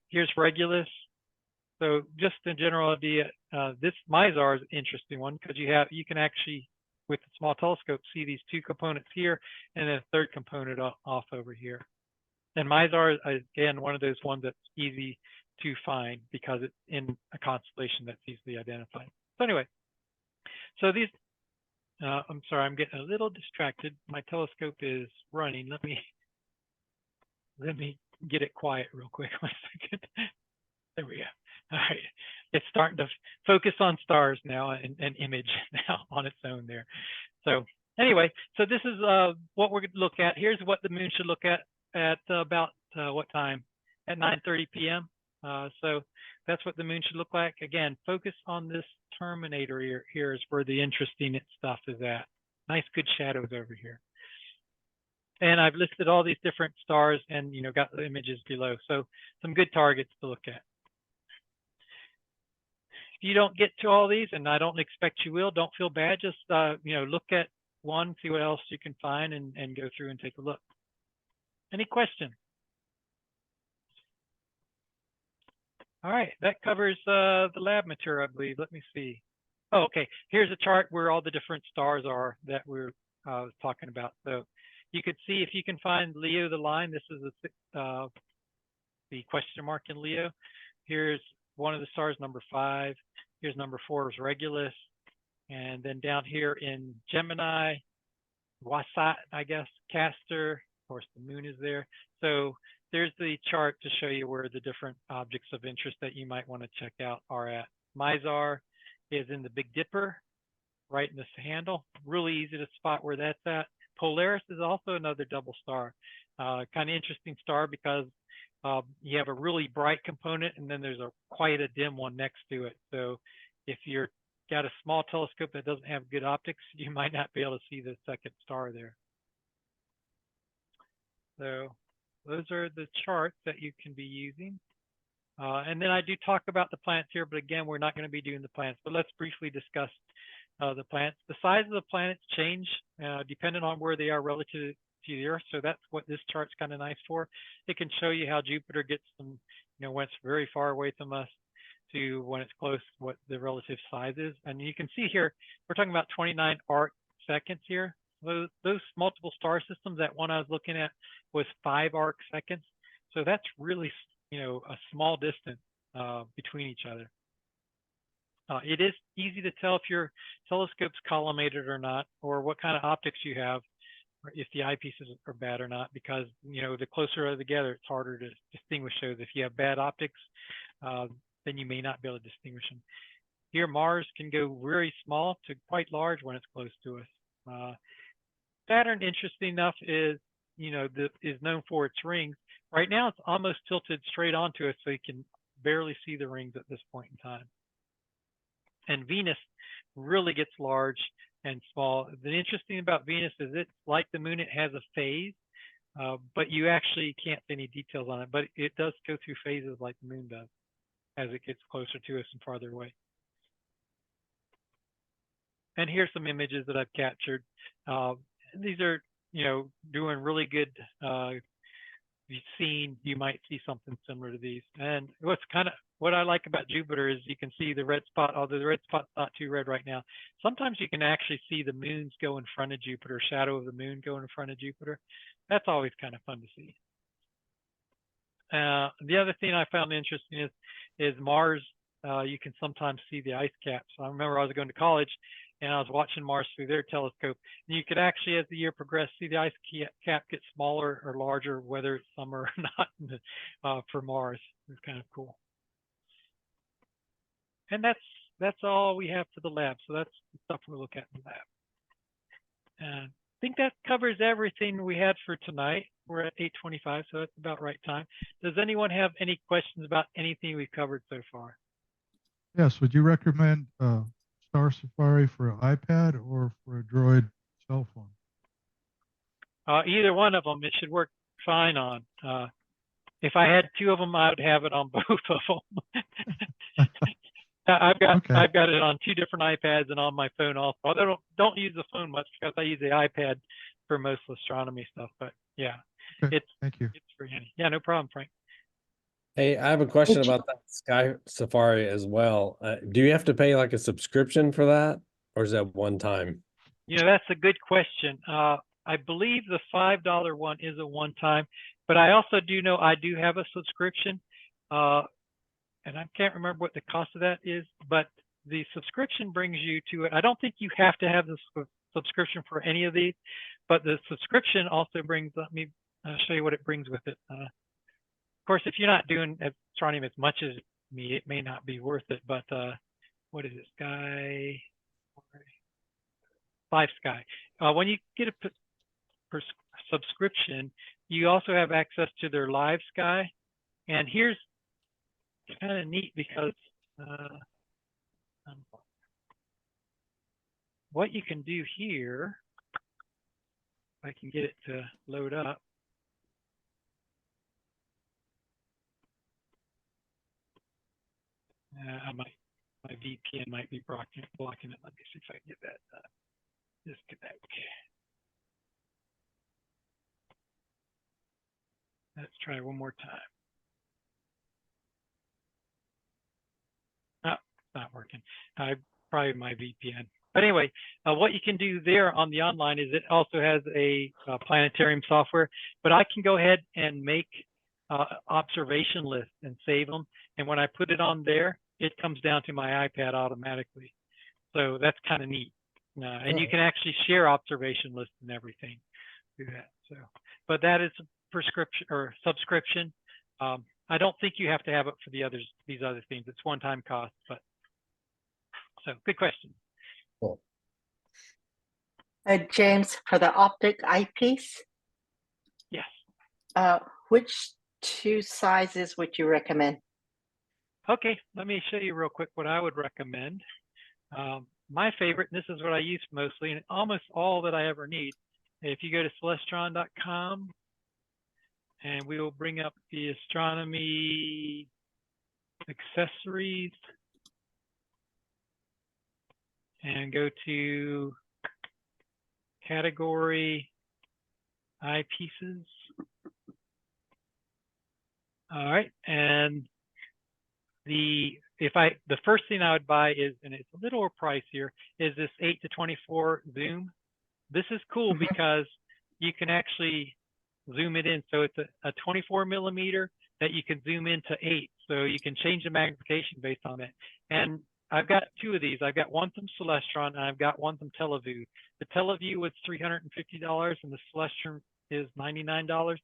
Here's Regulus. So just a general idea, this Mizar is an interesting one because you can actually, with the small telescope, see these 2 components here and then a third component off over here. And Mizar is, again, one of those ones that's easy to find because it's in a constellation that's easily identified. So anyway, so these, I'm sorry, I'm getting a little distracted. My telescope is running. Let me get it quiet real quick. 1 second. There we go. All right. It's starting to focus on stars now and image now on its own there. So anyway, so this is what we're going to look at. Here's what the moon should look at about what time? At 9:30 p.m. So that's what the moon should look like. Again, focus on this terminator here is where the interesting stuff is at. Nice, good shadows over here. And I've listed all these different stars and, got the images below. So some good targets to look at. If you don't get to all these, and I don't expect you will, don't feel bad. Just, look at one, see what else you can find and go through and take a look. Any questions? All right, that covers the lab material, I believe. Let me see. Oh, okay. Here's a chart where all the different stars are that we're talking about. So you could see if you can find Leo, the line. This is the question mark in Leo. Here's one of the stars, number 5. Here's number 4 is Regulus. And then down here in Gemini, Wasat, I guess, Castor. Of course, the moon is there. So there's the chart to show you where the different objects of interest that you might want to check out are at. Mizar is in the Big Dipper, right in this handle. Really easy to spot where that's at. Polaris is also another double star. Kind of interesting star because you have a really bright component and then there's quite a dim one next to it. So if you're got a small telescope that doesn't have good optics, you might not be able to see the second star there. So those are the charts that you can be using. And then I do talk about the planets here, but again, we're not going to be doing the planets, but let's briefly discuss the planets. The size of the planets change depending on where they are relative to the Earth. So that's what this chart's kind of nice for. It can show you how Jupiter gets from, when it's very far away from us to when it's close, what the relative size is. And you can see here, we're talking about 29 arc seconds here. Those multiple star systems, that one I was looking at was 5 arc seconds. So that's really, a small distance between each other. It is easy to tell if your telescope's collimated or not, or what kind of optics you have, or if the eyepieces are bad or not, because, the closer they're together, it's harder to distinguish those. If you have bad optics, then you may not be able to distinguish them. here Mars can go very small to quite large when it's close to us. Saturn, interesting enough, is is known for its rings. Right now, it's almost tilted straight onto us, so you can barely see the rings at this point in time. And Venus really gets large and small. The interesting about Venus is it's like the moon, it has a phase, but you actually can't see any details on it, but it does go through phases like the moon does as it gets closer to us and farther away. And here's some images that I've captured. These are, doing really good. You might see something similar to these. And what I like about Jupiter is you can see the red spot, although the red spot's not too red right now. Sometimes you can actually see the moons go in front of Jupiter, shadow of the moon go in front of Jupiter. That's always kind of fun to see. The other thing I found interesting is Mars. You can sometimes see the ice caps. I remember I was going to college and I was watching Mars through their telescope. And you could actually, as the year progressed, see the ice cap get smaller or larger, whether it's summer or not, for Mars. It's kind of cool. And that's all we have for the lab. So that's the stuff we'll look at in the lab. And I think that covers everything we had for tonight. We're at 8:25, so that's about right time. Does anyone have any questions about anything we've covered so far?
Yes, would you recommend Star Safari for an iPad or for a Droid cell phone?
Either one of them, it should work fine on. If I had two of them, I would have it on both of them. I've got it on two different iPads and on my phone also. I don't use the phone much because I use the iPad for most astronomy stuff. But yeah,
Okay, thank you.
It's pretty handy. Yeah, no problem, Frank.
Hey, I have a question about that Sky Safari as well. Do you have to pay like a subscription for that, or is that one time?
That's a good question. I believe the $5 one is a one time, but I also do know I do have a subscription, and I can't remember what the cost of that is, but the subscription brings you to it. I don't think you have to have the subscription for any of these, but the subscription also brings, let me show you what it brings with it. Of course, if you're not doing astronomy as much as me, it may not be worth it, but what is it, Sky? Live Sky. When you get a subscription, you also have access to their Live Sky. And here's kind of neat because what you can do here, if I can get it to load up. My VPN might be blocking it. Let me see if I can get that disconnect. Let's try one more time. Oh, not working. Probably my VPN. But anyway, what you can do there on the online is it also has a planetarium software, but I can go ahead and make observation lists and save them. And when I put it on there, it comes down to my iPad automatically. So that's kind of neat. And you can actually share observation lists and everything through that. So, but that is a prescription or subscription. I don't think you have to have it for these other things. It's one-time cost, but so good question.
Cool.
James, for the optic eyepiece,
Yes.
which two sizes would you recommend?
Okay, let me show you real quick what I would recommend. My favorite, and this is what I use mostly, and almost all that I ever need. If you go to Celestron.com, and we will bring up the astronomy accessories, and go to category eyepieces. All right, and the first thing I would buy is, and it's a little pricier, is this 8-24 zoom. This is cool because you can actually zoom it in. So it's a 24 millimeter that you can zoom into 8. So you can change the magnification based on it. And I've got two of these. I've got one from Celestron and I've got one from TeleVue. The TeleVue was $350 and the Celestron is $99.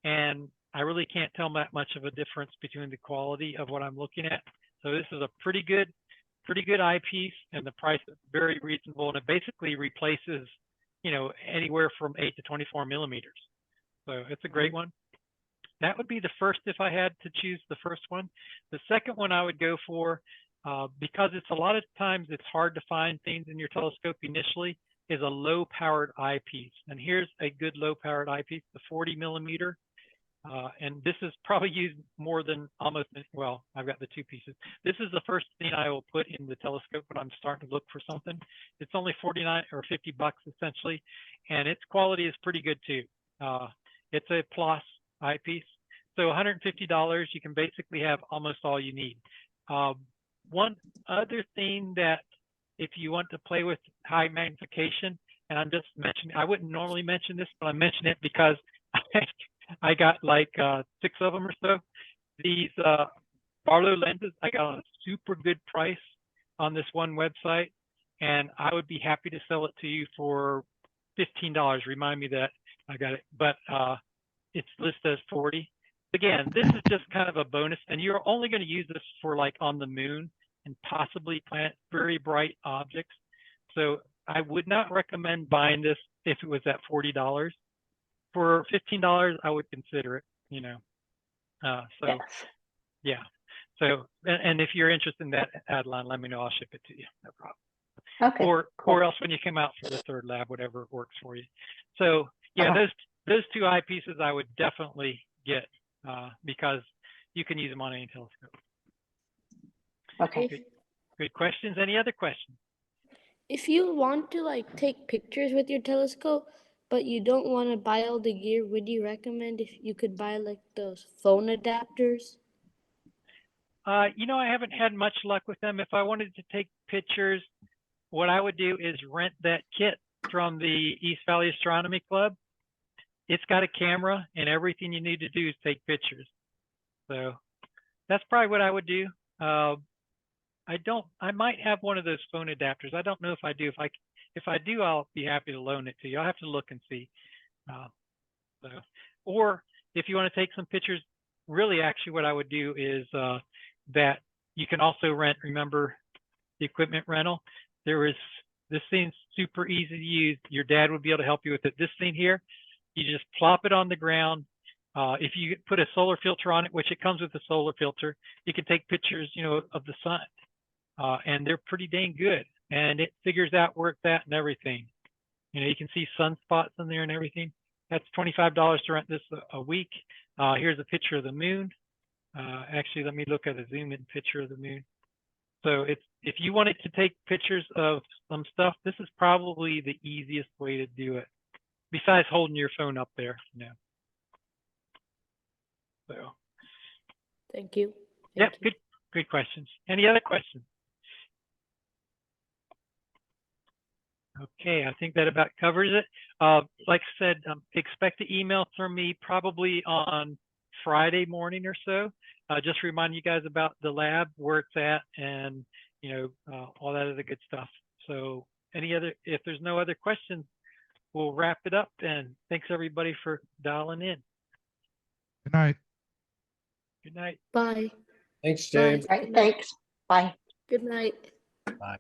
And I really can't tell that much of a difference between the quality of what I'm looking at. So this is a pretty good pretty good eyepiece, and the price is very reasonable, and it basically replaces, anywhere from 8 to 24 millimeters. So it's a great one. That would be the first if I had to choose the first one. The second one I would go for, because it's a lot of times it's hard to find things in your telescope initially, is a low-powered eyepiece. And here's a good low-powered eyepiece, the 40 millimeter. And this is probably used more than almost, well, I've got the two pieces. This is the first thing I will put in the telescope when I'm starting to look for something. It's only 49 or 50 bucks essentially, and its quality is pretty good too. It's a PLOS eyepiece. So $150, you can basically have almost all you need. One other thing that if you want to play with high magnification, and I'm just mentioning, I wouldn't normally mention this, but I mention it because I got like 6 of them or so. These Barlow lenses, I got on a super good price on this one website, and I would be happy to sell it to you for $15. Remind me that I got it, but it's listed as 40. Again, this is just kind of a bonus, and you're only going to use this for like on the moon and possibly planet very bright objects. So I would not recommend buying this if it was at $40. For $15, I would consider it, So
Yes.
yeah. So, and if you're interested in that, Adeline, let me know. I'll ship it to you. No problem.
Okay.
Or else when you come out for the third lab, whatever works for you. So yeah, those two eyepieces I would definitely get because you can use them on any telescope.
Okay.
Good questions. Any other questions?
If you want to like take pictures with your telescope, but you don't want to buy all the gear, would you recommend if you could buy like those phone adapters?
I haven't had much luck with them. If I wanted to take pictures, what I would do is rent that kit from the East Valley Astronomy Club. It's got a camera, and everything you need to do is take pictures. So that's probably what I would do. I might have one of those phone adapters. I don't know if I do. If I do, I'll be happy to loan it to you. I'll have to look and see. Or if you want to take some pictures, really actually what I would do is that you can also rent, remember the equipment rental. This thing's super easy to use. Your dad would be able to help you with it. This thing here, you just plop it on the ground. If you put a solar filter on it, which it comes with a solar filter, you can take pictures, of the sun. And they're pretty dang good. And it figures out where it's at and everything. You can see sunspots in there and everything. That's $25 to rent this a week. Here's a picture of the moon. Actually, let me look at a zoom in picture of the moon. So if you wanted to take pictures of some stuff, this is probably the easiest way to do it, besides holding your phone up there. So.
Thank you.
Yep, good questions. Any other questions? Okay, I think that about covers it. Like I said, expect an email from me probably on Friday morning or so. Just remind you guys about the lab, where it's at, and all that other good stuff. So if there's no other questions, we'll wrap it up. And thanks everybody for dialing in.
Good night.
Good night.
Bye.
Thanks, James.
All right. Thanks. Bye.
Good night.
Bye.